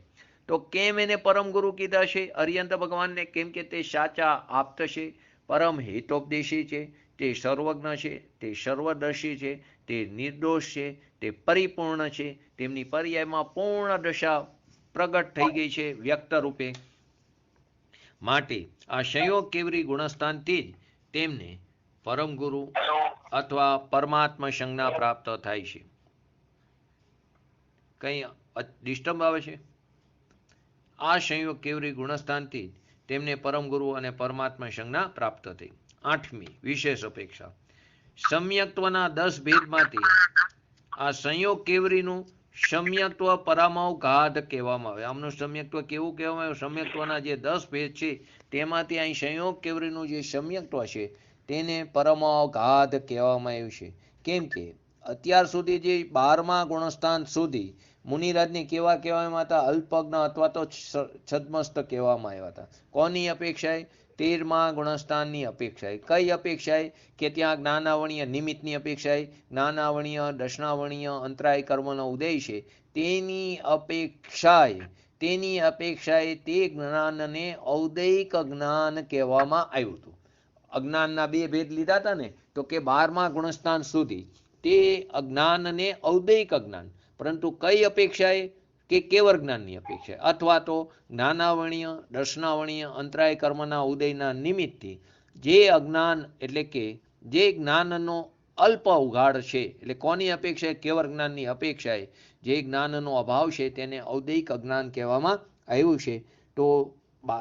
તો કેમ એને પરમ ગુરુ કીધા છે અર્યંત ભગવાનને? કેમ કે તે સાચા આપ્ત છે, પરમ હિતોપદેશી છે, તે સર્વજ્ઞ છે, તે સર્વદર્શી છે, તે નિર્દોષ છે, તે પરિપૂર્ણ છે, તેમની પર્યાયમાં પૂર્ણ દશા પ્રગટ થઈ ગઈ છે વ્યક્ત રૂપે. માટે આ સંયોગ કેવરી ગુણસ્થાનથી જ તેમને પરમ ગુરુ અથવા પરમાત્મા સંજ્ઞા પ્રાપ્ત થાય છે. કઈ ડિસ્ટર્બ આવે છે? આ સંયોગ કેવરી ગુણસ્થાનથી તેમને પરમ ગુરુ અને પરમાત્મા સંજ્ઞા પ્રાપ્ત થઈ. 8મી વિશેષ અપેક્ષા, સમ્યક્ત્વના 10 ભેદમાંથી આ સંયોગ કેવરીનું સમ્યક્ત્વ પરામૌઘાત કહેવામાં આવે. આમનું સમ્યક્ત્વ કેવું કહેવામાં આવે? સમ્યક્ત્વના જે 10 ભેદ છે તેમાંથી અહીં સંયોગ કેવરીનું જે સમ્યક્ત્વ છે તેને પરમૌઘાત કહેવામાં આવ્યું છે. કેમ કે અત્યાર સુધી જે 12મા ગુણસ્થાન સુધી મુનિરાજને કેવા કહેવામાં હતા? અલ્પજ્ઞ અથવા તો છદ્મસ્ત કહેવામાં આવ્યા હતા. કોની અપેક્ષાએ? 13મા ગુણસ્થાનની અપેક્ષાએ. કઈ અપેક્ષાએ? કે ત્યાં જ્ઞાનાવર્ણ્ય નિમિત્તની અપેક્ષાએ, જ્ઞાનાવર્ણ્ય દર્શનાવર્ણ્ય અંતરાય કર્મનો ઉદય છે તેની અપેક્ષાએ તેની અપેક્ષાએ તે જ્ઞાનને ઔદૈક જ્ઞાન કહેવામાં આવ્યું હતું. અજ્ઞાનના બે ભેદ લીધા હતા ને, તો કે 12મા ગુણસ્થાન સુધી તે અજ્ઞાનને ઔદૈક જ્ઞાન, પરંતુ કઈ અપેક્ષાએ કે કેવળ જ્ઞાનની અપેક્ષા, અથવા તો જ્ઞાનાવણીય, દર્શનાવણીય, અંતરાય કર્મના ઉદયના નિમિત્તથી જે અજ્ઞાન એટલે કે જે જ્ઞાનનો અલ્પ ઉઘાડ છે, એટલે કોની અપેક્ષાએ? કેવળ જ્ઞાનની અપેક્ષાએ જે જ્ઞાનનો અભાવ છે તેને ઔદૈક અજ્ઞાન કહેવામાં આવ્યું છે. તો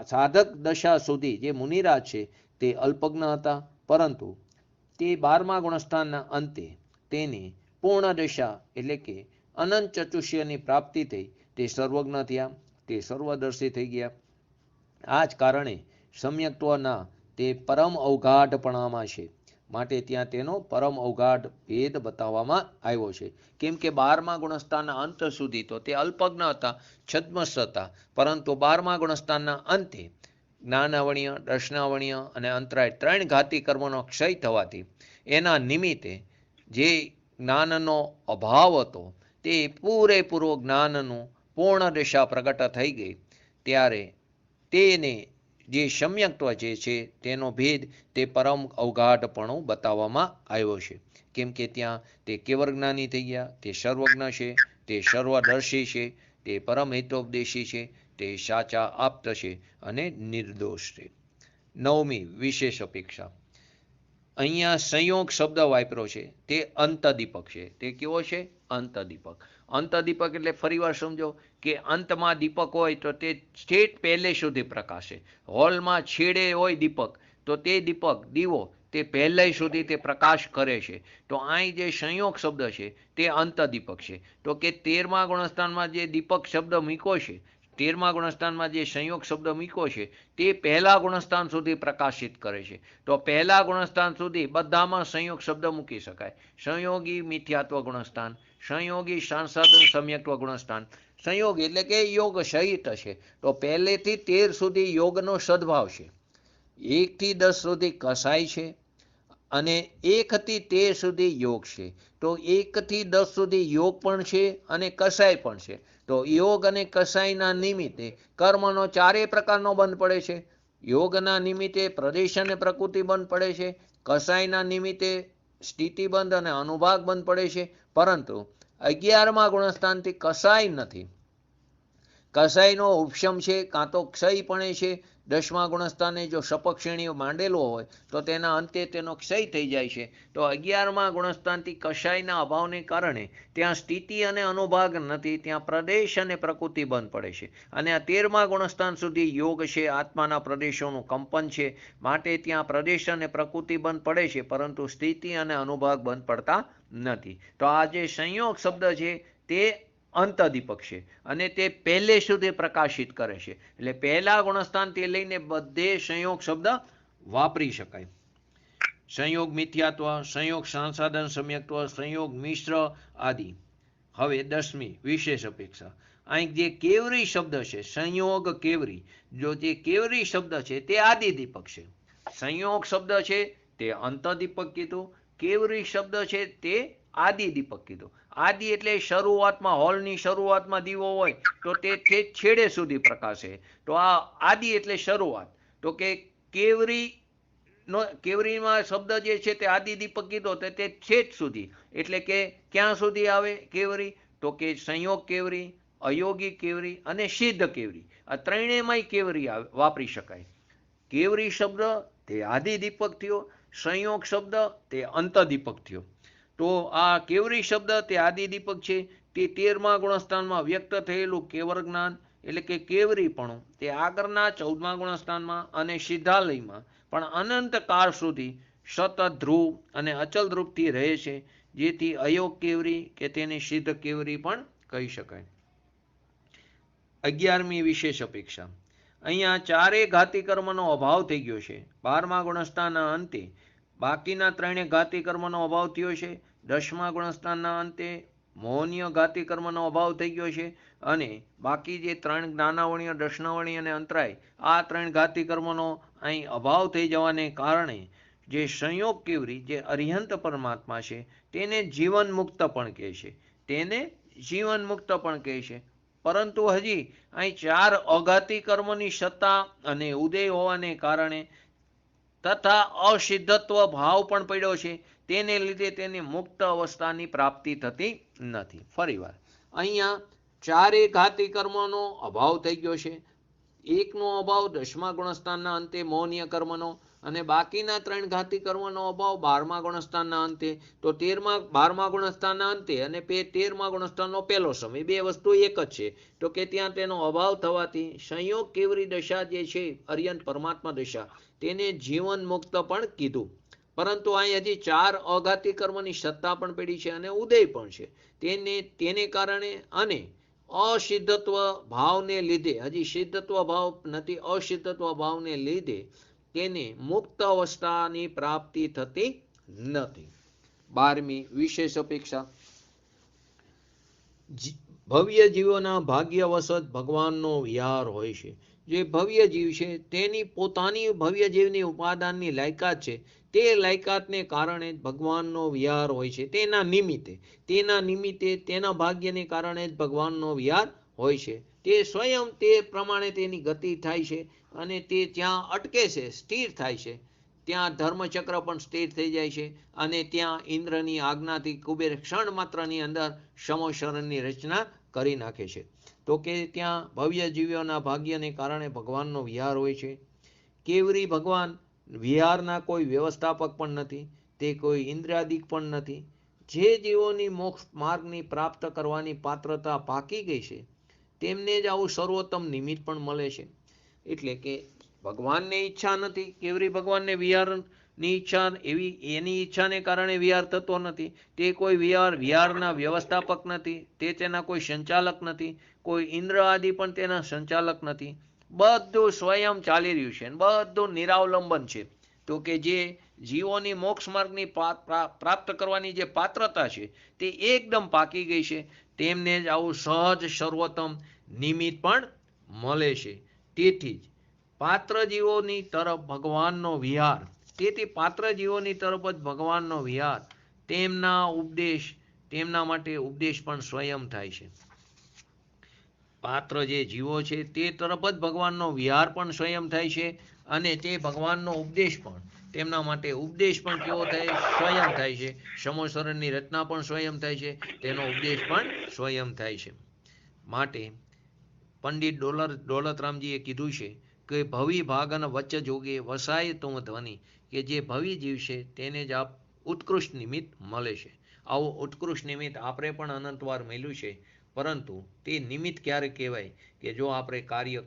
સાધક દશા સુધી જે મુનિરાજ છે તે અલ્પજ્ઞ હતા, પરંતુ તે 12મા ગુણસ્થાનના અંતે તેને પૂર્ણ દશા એટલે કે અનંત ચતુષ્યની પ્રાપ્તિ થઈ. તે સર્વજ્ઞ થયા, તે સર્વદર્શી થઈ ગયા. આ જ કારણે સમ્યક્ત્વના તે પરમ અવગાઢપણામાં છે, માટે ત્યાં તેનો પરમ અવગાઢ ભેદ બતાવવામાં આવ્યો છે. કેમ કે 12મા ગુણસ્થાનના અંત સુધી તો તે અલ્પજ્ઞ હતા, છદ્મસ્થ હતા, પરંતુ 12મા ગુણસ્થાનના અંતે જ્ઞાનાવણીય, દર્શનાવણીય અને અંતરાય 3 ઘાતી કર્મનો ક્ષય થવાથી એના નિમિત્તે જે જ્ઞાનનો અભાવ હતો તે પૂરેપૂરો જ્ઞાનનું પૂર્ણ દશા પ્રગટ થઈ ગઈ. ત્યારે તેને જે સમ્યક્ત્વ જે છે તેનો ભેદ તે પરમ અવગાઢપણું બતાવવામાં આવ્યો છે. કેમ કે ત્યાં તે કેવળ જ્ઞાની થઈ ગયા, તે સર્વજ્ઞ છે, તે સર્વદર્શી છે, તે પરમ હિતોપદેશી છે, તે સાચા આપ્ત છે અને નિર્દોષ છે. 9મી વિશેષ અપેક્ષા. અહીંયા સંયોગ શબ્દ વાપર્યો છે તે અંતદીપક છે. તે કેવો છે? અંતદીપક. અંતદીપક એટલે ફરીવાર સમજો કે અંતમાં દીપક હોય તો તે છેક પહેલે સુધી પ્રકાશે. હોલમાં છેડે હોય દીપક તો તે દીપક દીવો તે પહેલે સુધી તે પ્રકાશ કરે છે. તો અહીં જે સંયોગ શબ્દ છે તે અંતદીપક છે. તો કે 13મા ગુણસ્થાનમાં જે દીપક શબ્દ મૂક્યો છે, 13મા ગુણસ્થાનમાં જે સંયોગ શબ્દ મૂક્યો છે તે પહેલા ગુણસ્થાન સુધી પ્રકાશિત કરે છે. તો પહેલા ગુણસ્થાન સુધી બધામાં સંયોગ શબ્દ મૂકી શકાય. સંયોગી મિથ્યાત્વ ગુણસ્થાન, સંયોગી સાંસાધન સમ્યક્ત્વ ગુણસ્થાન. સંયોગ એટલે કે યોગ સહિત છે. તો પહેલેથી 13 સુધી યોગનો સદભાવ છે, 1 થી 10 સુધી કસાય છે અને 1 થી 13 સુધી યોગ છે. તો 1 થી 10 સુધી યોગ પણ છે અને કસાય પણ છે. તો યોગ અને કસાયના નિમિત્તે કર્મનો 4 પ્રકારનો બંધ પડે છે. યોગના નિમિત્તે પ્રદેશ અને પ્રકૃતિ બંધ પડે છે, કસાયના નિમિત્તે સ્થિતિબંધ અને અનુભાગ બંધ પડે છે. પરંતુ 11મા ગુણસ્થાનથી કસાય નથી, કસાયનો ઉપશમ છે, કાં તો ક્ષય પણ છે. 10મા ગુણસ્થાને જો સપક્ષેણીઓ માંડેલો હોય તો તેના અંતે તેનો ક્ષય થઈ જાય છે. તો 11મા ગુણસ્થાનથી કસાયના અભાવને કારણે ત્યાં સ્થિતિ અને અનુભાગ નથી, ત્યાં પ્રદેશ અને પ્રકૃતિ બંધ પડે છે. અને આ 13મા ગુણસ્થાન સુધી યોગ છે, આત્માના પ્રદેશોનું કંપન છે, માટે ત્યાં પ્રદેશ અને પ્રકૃતિ બંધ પડે છે, પરંતુ સ્થિતિ અને અનુભાગ બંધ પડતા નથી. તો આ જે સંયોગ શબ્દ છે તે અંતદીપક છે અને તે પહેલે સુધી પ્રકાશિત કરે છે. એટલે પહેલા ગુણસ્થાનથી લઈને બધે સંયોગ શબ્દ વાપરી શકાય. સંયોગ મિથ્યાત્વ, સંયોગ સંસાધન સમ્યક્ત્વ, સંયોગ મિશ્ર આદિ. હવે 10મી વિશેષ અપેક્ષા. અહીં જે કેવરી શબ્દ છે, સંયોગ કેવરી, જો જે કેવરી શબ્દ છે તે આદિદીપક છે. સંયોગ શબ્દ છે તે અંતદીપક કીધું, કેવરી શબ્દ છે તે આદિદીપક કીધું. આદિ એટલે શરૂઆતમાં, હોલની શરૂઆતમાં દીવો હોય તો તે છેડે સુધી પ્રકાશે. તો આ આદિ એટલે શરૂઆત. તો કે કેવરીમાં શબ્દ જે છે તે આદિદીપક કીધો તો તે છેદ સુધી, એટલે કે ક્યાં સુધી આવે કેવરી? તો કે સંયોગ કેવરી, અયોગી કેવરી અને સિદ્ધ કેવરી. આ ત્રણેયમાંય કેવરી વાપરી શકાય. કેવરી શબ્દ તે આદિદીપક થયો, સંયોગ શબ્દ તે અંતદીપક થયો. તો આ કેવરી શબ્દ તે આદિદીપક છે. તે 13મા ગુણસ્થાનમાં વ્યક્ત થયેલું કેવળ જ્ઞાન એટલે કે કેવરીપણું તે આગળના 14મા ગુણસ્થાનમાં અને સિદ્ધાલયમાં પણ અનંત કાળ સુધી સતત ધ્રુવ અને અચલ ધ્રુવથી રહે છે, જેથી અયોગ કેવરી કે તેને સિદ્ધ કેવરી પણ કહી શકાય. 11મી વિશેષ અપેક્ષા. અહીંયા 4 ઘાતી કર્મનો અભાવ થઈ ગયો છે. 12મા ગુણસ્થાનના અંતે બાકીના 3 ઘાતી કર્મનો અભાવ થયો છે. 10મા ગુણસ્થાનના અંતે મોહનીય ઘાતી કર્મનો અભાવ થઈ ગયો છે અને બાકી જે 3 જ્ઞાનાવણીય, દર્શનાવણીય અને અંતરાય, આ 3 ઘાતી કર્મનો અહીં અભાવ થઈ જવાને કારણે જે સંયોગ કેવરી જે અરિહંત પરમાત્મા છે તેને જીવન મુક્ત પણ કહે છે. તેને જીવન મુક્ત પણ કહે છે. પરંતુ હજી અહીં 4 અઘાતી કર્મની સત્તા અને ઉદય હોવાને કારણે તથા અસિદ્ધત્વ ભાવ પણ પડ્યો છે, તેને લીધે તેને મુક્ત અવસ્થાની પ્રાપ્તિ થતી નથી. ફરીવાર અહીંયા 4 ઘાતી કર્મનો અભાવ થઈ ગયો છે. એકનો અભાવ 10મા ગુણસ્થાનના અંતે મોહનીય કર્મનો, અને બાકીના 3 ઘાતી કર્મનો અભાવ 12મા ગુણસ્થાનના અંતે. તો 12મા ગુણસ્થાનના અંતે અને 13મા ગુણસ્થાનનો પહેલો સમય, બે વસ્તુ એક જ છે. તો કે ત્યાં તેનો અભાવ થવાથી સંયોગ કેવરી દશા જે છે અર્યંત પરમાત્મા દશા, તેને જીવન મુક્ત પણ કીધું. પરંતુ અહીં હજી 4 અઘાતી કર્મની સત્તા પણ પડી છે અને ઉદય પણ છે. તેને કારણે અને અસિદ્ધત્વ ભાવને લીધે, હજી સિદ્ધત્વ ભાવ નથી, અસિદ્ધત્વ ભાવને લીધે તેને મુક્ત અવસ્થાની પ્રાપ્તિ થતી નથી. 12મી વિશેષ અપેક્ષા. ભવ્ય જીવોના ભાગ્યવશત ભગવાનનો વિહાર હોય છે. જે ભવ્ય જીવ છે તેની પોતાની ભવ્ય જીવની ઉપાદાનની લાયકાત છે, તે લાયકાતને કારણે જ ભગવાનનો વિહાર હોય છે. તેના નિમિત્તે તેના ભાગ્યને કારણે જ ભગવાનનો વિહાર હોય છે. તે સ્વયં તે પ્રમાણે તેની ગતિ થાય છે અને તે ત્યાં અટકે છે, સ્થિર થાય છે. ત્યાં ધર્મચક્ર પણ સ્થિર થઈ જાય છે અને ત્યાં ઇન્દ્રની આજ્ઞાથી કુબેર ક્ષણ માત્રની અંદર સમોશરણની રચના કરી નાખે છે. તો કે ત્યાં ભવ્ય જીવ્યોના ભાગ્યને કારણે ભગવાનનો વિહાર હોય છે. કેવરી ભગવાન વિહારના કોઈ વ્યવસ્થાપક પણ નથી, તે કોઈ ઇન્દ્રિયાદિક પણ નથી. જે જીવોની મોક્ષ માર્ગની પ્રાપ્ત કરવાની પાત્રતા પાકી ગઈ છે તેમને જ આવું સર્વોત્તમ નિમિત્ત પણ મળે છે. એટલે કે ભગવાનને ઈચ્છા નથી, કેવરી ભગવાનને વિહારની ઈચ્છા, એની ઈચ્છાને કારણે વિહાર થતો નથી. તે કોઈ વિહારના વ્યવસ્થાપક નથી, તે તેના કોઈ સંચાલક નથી, કોઈ ઇન્દ્ર આદિ પણ તેના સંચાલક નથી. બધું સ્વયં ચાલી રહ્યું છે, બધું નિરાવલંબન છે. તો કે જે જીવોની મોક્ષ માર્ગની પ્રાપ્ત કરવાની જે પાત્રતા છે તે એકદમ પાકી ગઈ છે, તેમને જ આવું સહજ સર્વોત્તમ નિમિત્ત પણ મળે છે. તેથી જ પાત્ર જીવોની તરફ ભગવાનનો વિહાર, તેમના માટે ઉપદેશ પણ સ્વયં થાય છે. પાત્ર જે જીવો છે તે તરફ જ ભગવાનનો વિહાર પણ સ્વયં થાય છે અને તે ભગવાનનો ઉપદેશ પણ, તેમના માટે ઉપદેશ પણ કેવો થાય? સ્વયં થાય છે. સમોસરણની રચના પણ સ્વયં થાય છે, તેનો ઉપદેશ પણ સ્વયં થાય છે. માટે પંડિત દોલતરામજીએ કીધું છે કે ભવી ભાગન વચ્ચ જોગે વસાય તુમ ધ્વનિ, કે જે ભવી જીવ છે તેને જ આ ઉત્કૃષ્ટ નિમિત્ત મળે છે. આવું ઉત્કૃષ્ટ નિમિત્ત આપણે પણ અનંતવાર મળ્યું છે, પરંતુ તે નિમિત્ત ક્યારે કહેવાય? કે જો આપણે કાર્ય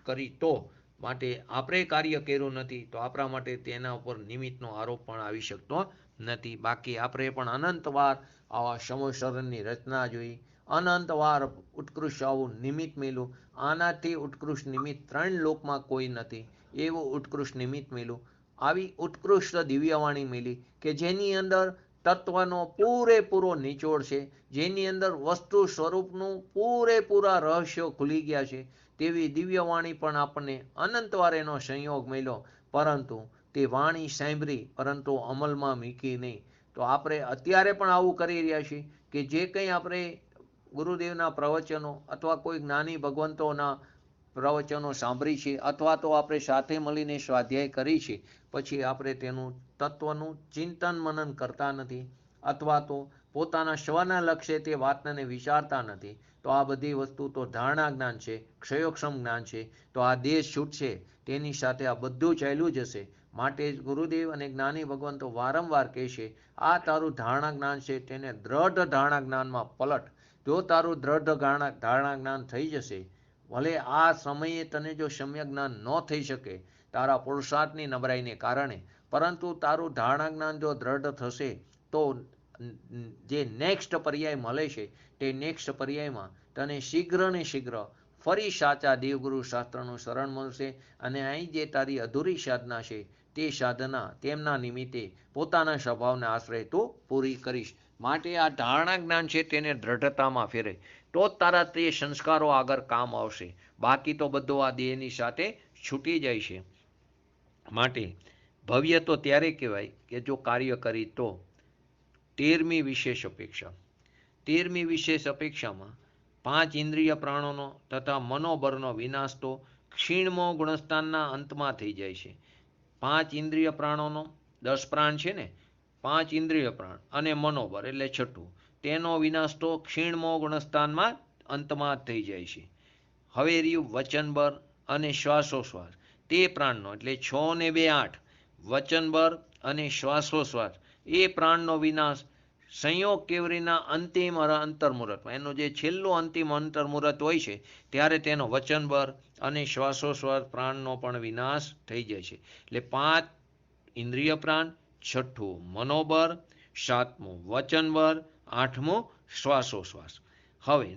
કરી તો. માટે આપણે કાર્ય કર્યું નથી તો આપણા માટે તેના ઉપર નિમિત્તનો આરોપ પણ આવી શકતો નથી. બાકી આપણે પણ અનંતવાર આવા સમોસરણની રચના જોઈ, અનંતવાર ઉત્કૃષ્ટ આવું નિમિત્ત મળ્યું. આનાથી ઉત્કૃષ્ટ નિમિત્ત 3 લોકમાં કોઈ નથી, એવું ઉત્કૃષ્ટ નિમિત્ત મળ્યું. આવી ઉત્કૃષ્ટ દિવ્યવાણી મળી કે જેની અંદર તત્વનો પૂરેપૂરો નિચોડ છે, જેની અંદર વસ્તુ સ્વરૂપનું પૂરેપૂરા રહસ્યો ખુલી ગયા છે. તેવી દિવ્યવાણી પણ આપણને અનંતવાર એનો સંયોગ મળ્યો, પરંતુ તે વાણી સાંભળી પરંતુ અમલમાં મૂકી નહીં. તો આપણે અત્યારે પણ આવું કરી રહ્યા છીએ કે જે કંઈ આપણે ગુરુદેવના પ્રવચનો અથવા કોઈ જ્ઞાની ભગવંતોના પ્રવચનો સાંભળી છે અથવા તો આપણે સાથે મળીને સ્વાધ્યાય કરી છે, પછી આપણે તેનું તત્વનું ચિંતન મનન કરતા નથી અથવા તો પોતાના સ્વના લક્ષ્ય તે વાતને વિચારતા નથી. તો આ બધી વસ્તુ તો ધારણા જ્ઞાન છે, ક્ષયોક્ષમ જ્ઞાન છે. તો આ દેહ છૂટશે તેની સાથે આ બધું ચાલ્યું જશે. માટે જ ગુરુદેવ અને જ્ઞાની ભગવંતો વારંવાર કહે છે, આ તારું ધારણા જ્ઞાન છે તેને દ્રઢ ધારણા જ્ઞાનમાં પલટ. જો તારું દ્રઢ ધારણા જ્ઞાન થઈ જશે, ભલે આ સમયે તને જો સમ્યક જ્ઞાન ન થઈ શકે તારા પુરુષાર્થની નબળાઈને કારણે, પરંતુ તારું ધારણા જ્ઞાન જો દ્રઢ થશે તો જે નેક્સ્ટ પર્યાય મળે છે તે નેક્સ્ટ પર્યાયમાં તને શીઘ્ર ને શીઘ્ર ફરી સાચા દેવગુરુ શાસ્ત્રનું શરણ મળશે અને અહીં જે તારી અધૂરી સાધના છે તે સાધના તેમના નિમિત્તે પોતાના સ્વભાવના આશ્રય તું પૂરી કરીશ. માટે આ ધારણા જ્ઞાન છે તેને દ્રઢતામાં ફેરે તો જ તારા તે સંસ્કારો આગળ કામ આવશે. બાકી તો બધો આ દેહની સાથે છૂટી જાય છે. માટે ભવ્ય તો ત્યારે કહેવાય કે જો કાર્ય કરી તો. 13મી વિશેષ અપેક્ષા. 13મી વિશેષ અપેક્ષામાં 5 ઇન્દ્રિય પ્રાણોનો તથા મનોબળનો વિનાશ તો ક્ષીણમો ગુણસ્થાનના અંતમાં થઈ જાય છે. 5 ઇન્દ્રિય પ્રાણોનો 10 પ્રાણ છે ને, 5 ઇન્દ્રિય પ્રાણ અને મનોબળ એટલે છઠ્ઠું, તેનો વિનાશ તો ક્ષીણમો ગુણસ્થાનમાં અંતમાં થઈ જાય છે. હવે રહ્યું વચનબળ અને શ્વાસોશ્વાસ, તે પ્રાણનો એટલે 6 ને 2 8, વચનબળ અને શ્વાસોશ્વાસ એ પ્રાણનો વિનાશ સંયોગ કેવરીના અંતિમ અંતર્મુહૂર્તમાં, એનું જે છેલ્લું અંતિમ અંતર્મુહૂર્ત હોય છે ત્યારે તેનો વચનબળ અને શ્વાસોશ્વાસ પ્રાણનો પણ વિનાશ થઈ જાય છે. એટલે 5 ઇન્દ્રિય પ્રાણ, છઠ્ઠું મનોબળ, સાતમું વચનબળ, આઠમું શ્વાસોશ્વાસ. હવે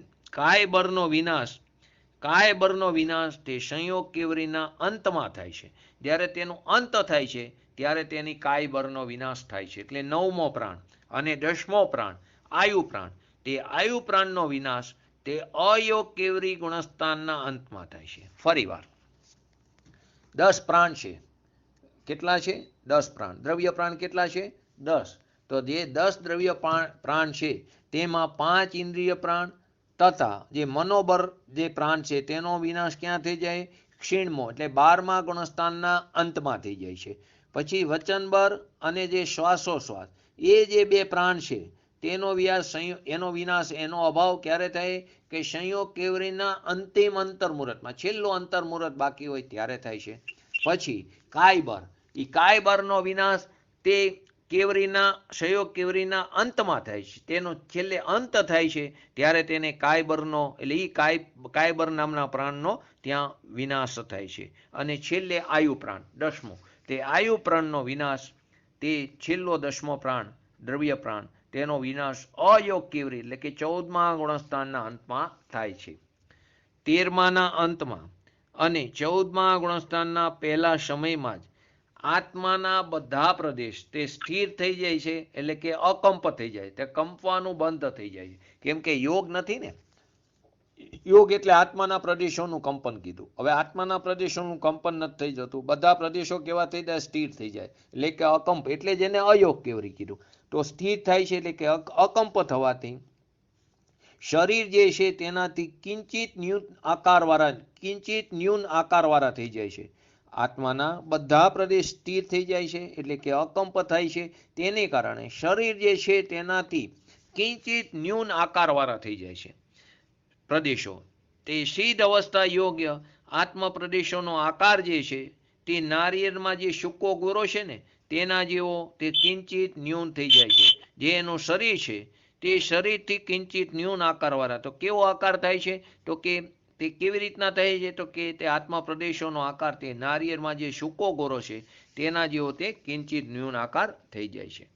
કાયબળનો વિનાશ તે સંયોગ કેવરીના અંતમાં થાય છે. જ્યારે તેનો અંત થાય છે ત્યારે તેની કાયબળનો વિનાશ થાય છે. એટલે 9મો પ્રાણ અને 10મો પ્રાણ આયુ પ્રાણ, તે આયુ પ્રાણનો વિનાશ તે અયોગ કેવરી ગુણસ્થાનના અંતમાં થાય છે. ફરીવાર 10 પ્રાણ છે. કેટલા છે? 10 પ્રાણ. દ્રવ્ય પ્રાણ કેટલા છે? 10. તો જે 10 દ્રવ્ય પ્રાણ છે તેમાં 5 ઇન્દ્રિય પ્રાણ તથા જે મનોબળ જે પ્રાણ છે તેનો વિનાશ ક્યાં થઈ જાય? ક્ષીણમો એટલે 12મા ગુણસ્થાનના અંતમાં થઈ જાય છે. પછી વચનબળ અને જે શ્વાસોશ્વાસ એ જે 2 પ્રાણ છે તેનો વિનાશ એનો અભાવ ક્યારે થાય? કે સંયોગ કેવરીના અંતિમ અંતર્મુહૂર્તમાં, છેલ્લું અંતર્મુહૂર્ત બાકી હોય ત્યારે થાય છે. પછી કાયબળ, એ કાયબળનો વિનાશ તે સંયોગ કેવરીના અંતમાં થાય છે. તેનો છેલ્લે અંત થાય છે ત્યારે તેને કાયબળનો એટલે એ કાયબળ નામના પ્રાણનો ત્યાં વિનાશ થાય છે. અને છેલ્લે આયુ પ્રાણ 10મો, તે આયુ પ્રાણનો વિનાશ તે છેલ્લો 10મો પ્રાણ દ્રવ્ય પ્રાણ તેનો વિનાશ અયોગ કેવરી એટલે કે 14મા ગુણસ્થાનના અંતમાં થાય છે. 13માના અંતમાં અને 14મા ગુણસ્થાનના પહેલા સમયમાં જ આત્માના બધા પ્રદેશ તે સ્થિર થઈ જાય છે. એટલે કે અકંપ થઈ જાય, તે કંપવાનું બંધ થઈ જાય. કેમ કે યોગ નથી ને, યોગ એટલે આત્માના પ્રદેશોનું કંપન કીધું. હવે આત્માના પ્રદેશોનું કંપન નથી થઈ જતું, બધા પ્રદેશો કેવા થઈ જાય? સ્થિર થઈ જાય. એટલે કે અકંપ, એટલે જેને અયોગ કેવરી કીધું. તો સ્થિર થાય છે એટલે કે અકંપ થવાથી શરીર જે છે તેનાથી કિંચિત ન્યૂન આકારવાળા થઈ જાય છે. આત્માના બધા પ્રદેશ સ્થિર થઈ જાય છે એટલે કે અકંપ થાય છે. તેને કારણે શરીર જે છે તેનાથી કિંચિત ન્યૂન આકારવાળા થઈ જાય છે. પ્રદેશો તે સિદ્ધ અવસ્થા યોગ્ય આત્મ પ્રદેશોનો આકાર જે છે તે નારિયેળમાં જે સૂકો ગોરો છે ને તેના જેવો તે કિંચિત ન્યૂન થઈ જાય છે. જે એનું શરીર છે તે શરીરથી કિંચિત ન્યૂન આકારવાળા. તો કેવો આકાર થાય છે? તો કે તે કેવી રીતના થાય છે? તો કે તે આત્મા પ્રદેશોનો આકાર તે નારિયેળમાં જે સૂકો ગોરો છે તેના જેવો તે કિંચિત ન્યૂન આકાર થઈ જાય છે.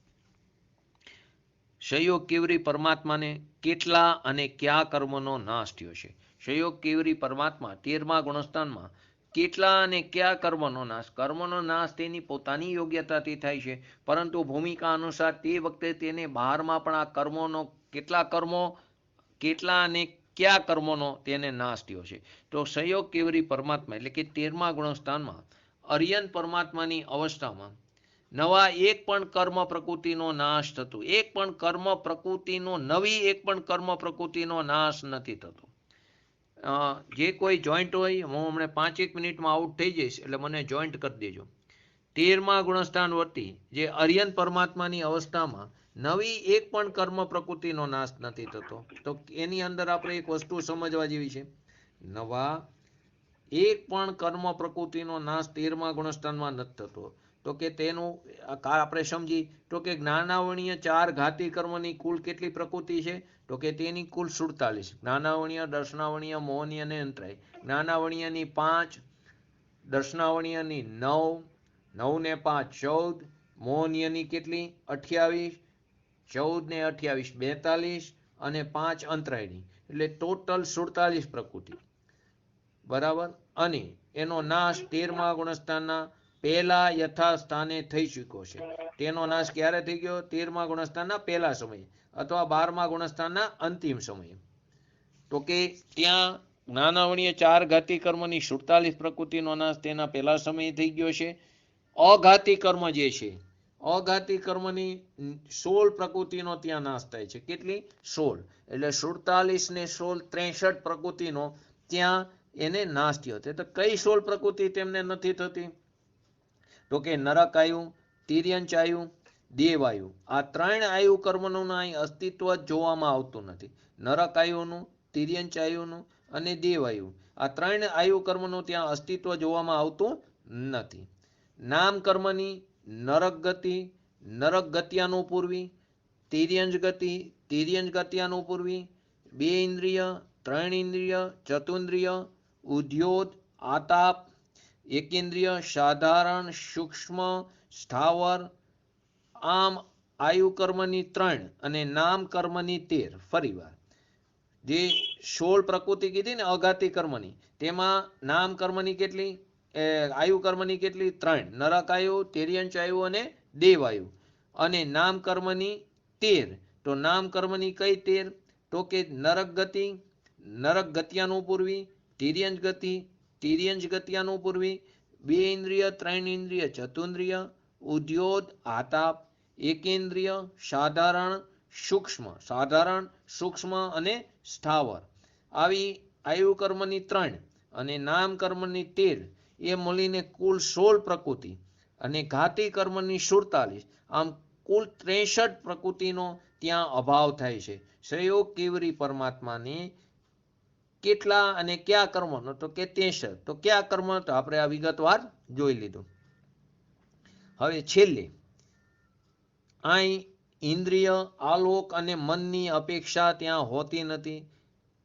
સંયોગ કેવરી પરમાત્માને કેટલા અને કયા કર્મનો નાશ થયો છે? સંયોગ કેવરી પરમાત્મા 13મા ગુણસ્થાનમાં કેટલા અને કયા કર્મનો નાશ? કર્મનો નાશ તેની પોતાની યોગ્યતાથી થાય છે, પરંતુ ભૂમિકા અનુસાર તે વખતે તેને બહારમાં પણ આ કર્મોનો કેટલા અને કયા કર્મોનો તેને નાશ થયો છે? તો સંયોગ કેવરી પરમાત્મા એટલે કે 13મા ગુણસ્થાનમાં અરિયન પરમાત્માની અવસ્થામાં નવા એક પણ કર્મ પ્રકૃતિનો નાશ થતો, નવી એક પણ કર્મ પ્રકૃતિનો નાશ નથી થતો. જે કોઈ જોઈન્ટ હોય, હું હમણાં 5 મિનિટમાં આઉટ થઈ જઈશ એટલે મને જોઈન્ટ કરી દેજો. 13મા ગુણસ્થાન વર્તી જે અરિયન પરમાત્માની અવસ્થામાં નવી એક પણ કર્મ પ્રકૃતિનો નાશ નથી થતો. તો એની અંદર આપણે એક વસ્તુ સમજવા જેવી છે. નવા એક પણ કર્મ પ્રકૃતિનો નાશ 13મા ગુણસ્થાનમાં નથી થતો. તો કે તેનું આપણે સમજી તો કે જ્ઞાનાવર્ણીય 4 ઘાતી કર્મની કુલ કેટલી પ્રકૃતિ છે? તો કે તેની કુલ 47. જ્ઞાનાવર્ણીય, દર્શનાવર્ણીય, મોહનીય અને અંતરાય. જ્ઞાનાવર્ણીયની 5, દર્શનાવર્ણીયની 9, 9 ને 5 14, મોહનીયની કેટલી? 28, 14 ને 28 42 અને 5 અંતરાયની, એટલે ટોટલ 47 પ્રકૃતિ. બરાબર. અને એનો નાશ 13મા ગુણસ્થાનના પહેલા યથાસ્થાને થઈ ચૂક્યો છે. તેનો નાશ ક્યારે થઈ ગયો? 13મા ગુણસ્થાનના પહેલા સમયે અથવા 12મા ગુણસ્થાનના અંતિમ સમયે. તો કે ત્યાં જ્ઞાનાવર્ણીય 4 ઘાતી કર્મની 47 પ્રકૃતિનો નાશ તેના પહેલા સમયે થઈ ગયો છે. અઘાતી કર્મ જે છે, અઘાતી કર્મની 16 પ્રકૃતિનો ત્યાં નાશ થાય છે. કેટલી? 16. એટલે 47 ને 16 63 પ્રકૃતિનો ત્યાં એને નાશ થયો. તો કઈ 16 પ્રકૃતિ તેમને નથી થતી? તો કે નરક આયુ, તિર્યંચ આયુ, દેવ આયુ. આ 3 આયુ કર્મનું અસ્તિત્વ જોવામાં આવતું નથી. નરક આયુનું, તિર્યંચ આયુનું અને દેવ આયુ. આ 3 આયુ કર્મનું ત્યાં અસ્તિત્વ જોવામાં આવતું નથી. નામ કર્મની નરક ગતિ, નરક ગત્યાનુપૂર્વી, તિર્યંચ ગતિ, તિર્યંચ ગત્યાનુપૂર્વી, 2 ઇન્દ્રિય, 3 ઇન્દ્રિય, ચતુન્દ્રિય, ઉદ્યોત, આતાપ, એકેન્દ્રિય, સાધારણ, સૂક્ષ્મ, સ્થાવર. આમ આયુ કર્મની 3 અને નામ કર્મની 13. ફરીવાર જે 16 પ્રકૃતિ કીધી ને અઘાતી કર્મની, તેમાં નામ કર્મની કેટલી? આયુ કર્મની કેટલી? 3. નરક આયુ, તિર્યંચ આયુ અને દેવ આયુ. અને નામ કર્મની 13. તો નામ કર્મની કઈ 13? તો કે નરક ગતિ, નરક ગત્યાનુપૂર્વી, તિર્યંચ ગતિ, તિર્યંચ ગત્યાનુપૂર્વી, 2 ઇન્દ્રિય, 3 ઇન્દ્રિય, ચતુન્દ્રિય, ઉદ્યોત, આતાપ, એકેન્દ્રિય, સાધારણ, સૂક્ષ્મ, સાધારણ, સૂક્ષ્મ અને સ્થાવર. આવી આયુ કર્મની 3 અને નામ કર્મની 13 એ મળીને કુલ 16 પ્રકૃતિ અને ઘાતી કર્મની 47. આમ કુલ 63 પ્રકૃતિનો ત્યાં અભાવ થાય છે. સંયોગ કેવરી પરમાત્માની કેટલા અને કયા કર્મનો? તો કે 63. તો કયા કર્મ? તો આપણે આ વિગતવાર જોઈ લીધું. હવે છેલ્લે અહીં ઇન્દ્રિય, આલોક અને મનની અપેક્ષા ત્યાં હોતી નથી.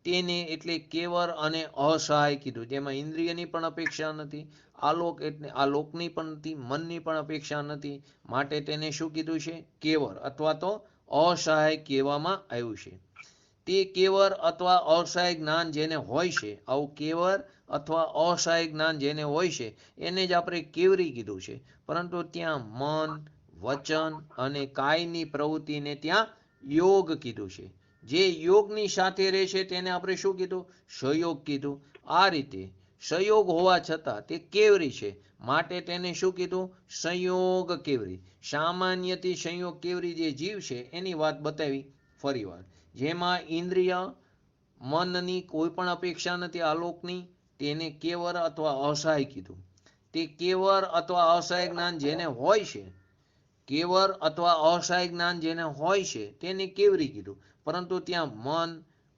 તેને એટલે કેવર અને અસહાય કીધું. જેમાં ઇન્દ્રિયની પણ અપેક્ષા નથી, આલોક એટલે આલોકની પણ નથી, મનની પણ અપેક્ષા નથી. માટે તેને શું કીધું છે? કેવર અથવા તો અસહાય કહેવામાં આવ્યું છે. તે કેવર અથવા અસહાય જ્ઞાન જેને હોય છે, આવું કેવર અથવા અસહાય જ્ઞાન જેને હોય છે એને જ આપણે કેવરી કીધું છે. પરંતુ ત્યાં મન, વચન અને કાયની પ્રવૃત્તિને ત્યાં યોગ કીધું છે. જે યોગની સાથે રહે છે તેને આપણે શું કીધું? સંયોગ કીધું. આ રીતે સંયોગ હોવા છતાં તે કેવરી છે, માટે તેને શું કીધું? સંયોગ કેવરી. સામાન્યથી સંયોગ કેવરી જે જીવ છે એની વાત બતાવી ફરીવાર. જેમાં ઇન્દ્રિય, મનની કોઈ પણ અપેક્ષા નથી આલોકની, તેને કેવર અથવા અસહાય કીધું. તે કેવર અથવા અસહાય જ્ઞાન જેને હોય છે, કેવર અથવા અસહાય જ્ઞાન જેને હોય છે તેને કેવરી કીધું. પરંતુ ત્યાં મન,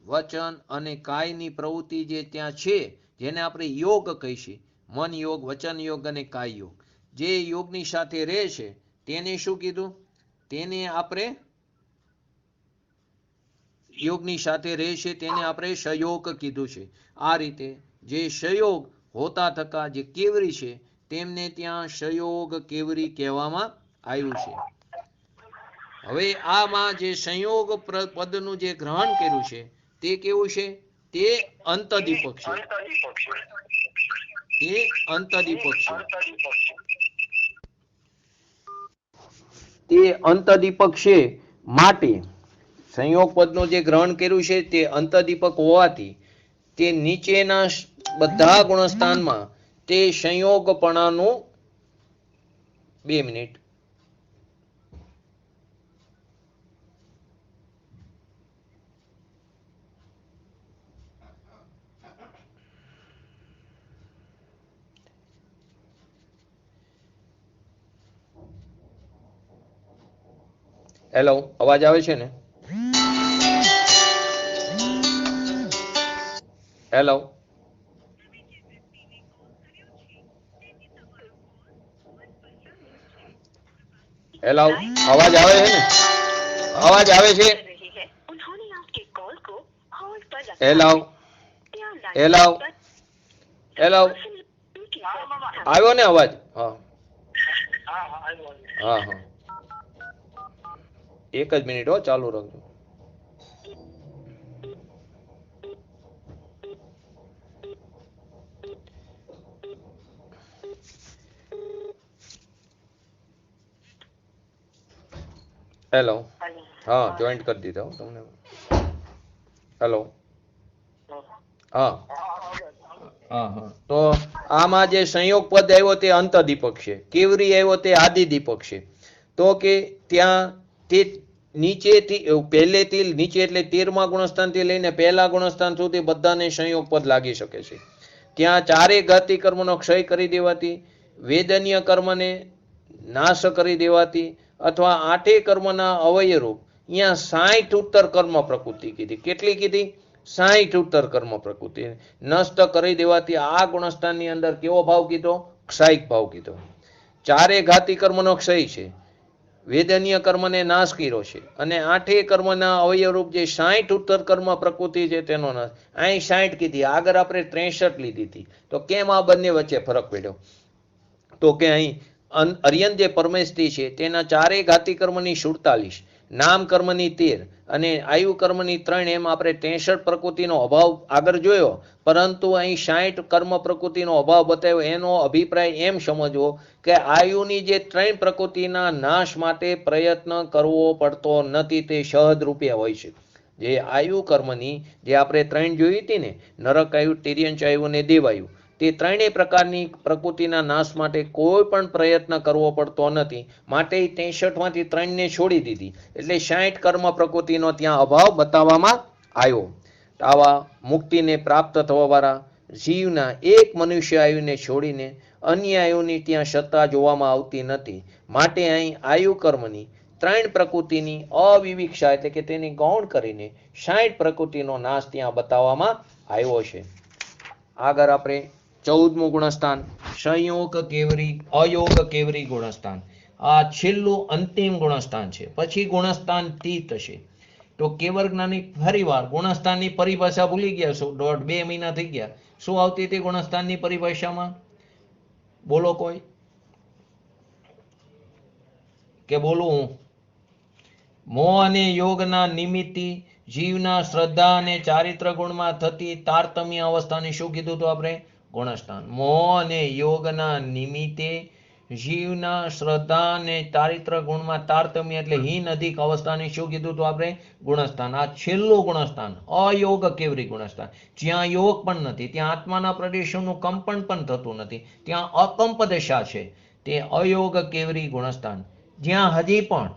વચન અને કાયની પ્રવૃત્તિ જે ત્યાં છે, જેને આપણે યોગ કહીશું, મન યોગ, વચન યોગ અને કાય યોગ, જે યોગની સાથે રહે છે તેને શું કીધું? તેને આપણે યોગની સાથે રહે છે તેને આપણે સંયોગ કીધું છે. આ રીતે જે સંયોગ હોતા થકા જે કેવરી છે તેમને ત્યાં સંયોગ કેવરી કહેવામાં આવ્યું છે. હવે આમાં જે સંયોગ પદનું જે ગ્રહણ કર્યું છે તે કેવું છે? તે અંતદીપક છે. તે અંતદીપક છે. તે અંતદીપક છે. માટે સંયોગ પદનું જે ગ્રહણ કર્યું છે તે અંતદીપક હોવાથી તે નીચેના બધા ગુણસ્થાનમાં તે સંયોગપણાનું 2 મિનિટ. હેલો, અવાજ આવે છે ને? હેલો, હેલો, અવાજ આવે છે ને? અવાજ આવે છે? હેલો, હેલો, હેલો, આવ્યો ને અવાજ? હા હા હા, એક જ મિનિટ હો, ચાલુ રાખજો. હેલો, હા, જોઈન્ટ કરી દીધા હો તમને. હેલો, હા હા હા. તો આમાં જે સંયોગ પદ આવ્યો તે અંતદીપક છે, કેવરી આવ્યો તે આદિદીપક છે. તો કે ત્યાં તે નીચેથી પહેલેથી નીચે એટલે 13મા ગુણસ્થાનથી લઈને પહેલા ગુણસ્થાન સુધી બધાને સંયોગ પદ લાગી શકે છે. ત્યાં ચારે ઘાતી કર્મનો ક્ષય કરી દેવાથી, વેદનીય કર્મને નાશ કરી દેવાથી અથવા 8 કર્મના અવયરૂપ અહીંયા 60 ઉત્તર કર્મ પ્રકૃતિ કીધી. કેટલી કીધી? 60 ઉત્તર કર્મ પ્રકૃતિ નષ્ટ કરી દેવાથી આ ગુણસ્થાનની અંદર કેવો ભાવ કીધો? ક્ષયિક ભાવ કીધો. ચારે ઘાતી કર્મનો ક્ષય છે, વેદનીય કર્મને નાશ કર્યો છે અને 8 કર્મના અવયવરૂપ જે 60 ઉત્તર કર્મ પ્રકૃતિ છે તેનો નાશ. અહીં 60 કીધી, આગળ આપણે 63 લીધી હતી. તો કેમ આ બંને વચ્ચે ફરક પડ્યો? તો કે અહીં અર્યન જે પરમેષ્ઠી છે તેના ચારે ઘાતી કર્મની 47, નામ કર્મની 13 અને આયુ કર્મની 3, એમ આપણે 63 પ્રકૃતિનો અભાવ આગળ જોયો. પરંતુ અહીં 60 કર્મ પ્રકૃતિનો અભાવ બતાવ્યો. એનો અભિપ્રાય એમ સમજવો કે આયુની જે 3 પ્રકૃતિના નાશ માટે પ્રયત્ન કરવો પડતો નથી, તે સહજ રૂપે હોય છે. જે આયુ કર્મની જે આપણે 3 જોઈ હતી ને, નરક આયુ, તિર્યંચ આયુ અને દેવાયુ, તે 3 પ્રકારની પ્રકૃતિના નાશ માટે કોઈ પણ પ્રયત્ન કરવો પડતો નથી. માટે 63માંથી 3ને છોડી દીધી. એટલે 60 કર્મ પ્રકૃતિનો ત્યાં અભાવ બતાવવામાં આવ્યો. આવા મુક્તિને પ્રાપ્ત થવાવાળા જીવના એક મનુષ્ય આયુને છોડીને અન્ય આયુની ત્યાં સત્તા જોવામાં આવતી નથી. માટે અહીં આયુ કર્મની 3 પ્રકૃતિની અવિવિક્ષા એટલે કે તેની ગૌણ કરીને 60 પ્રકૃતિનો નાશ ત્યાં બતાવવામાં આવ્યો છે. આગળ આપણે 14મું ગુણસ્થાન સંયોગ કેવરી અયોગ કેવરી ગુણસ્થાન. આ છેલ્લું અંતિમ ગુણસ્થાન છે. પછી ગુણસ્થાન તીત છે. તો કેવર જ્ઞાની ફરીવાર ગુણસ્થાનની પરિભાષા ભૂલી ગયા છો, 1.5-2 મહિના થઈ ગયા. શું આવતી હતી ગુણસ્થાનની પરિભાષામાં? બોલો કોઈ કે બોલું હું? મોહ અને યોગના નિમિત્તિ જીવના શ્રદ્ધા અને ચારિત્ર ગુણમાં થતી તારતમ્ય અવસ્થાને શું કીધું હતું આપણે? ગુણસ્થાન. મોહ અને યોગના નિમિત્તે જીવના શ્રદ્ધા અને ચારિત્ર ગુણમાં તારતમ્ય એટલે હીન અધિક અવસ્થાને શું કીધું હતું આપણે? ગુણસ્થાન. આ છેલ્લું ગુણસ્થાન અયોગ કેવરી ગુણસ્થાન. જ્યાં યોગ પણ નથી, ત્યાં આત્માના પ્રદેશોનું કંપન પણ થતું નથી, ત્યાં અકંપ દશા છે, તે અયોગ કેવરી ગુણસ્થાન. જ્યાં હજી પણ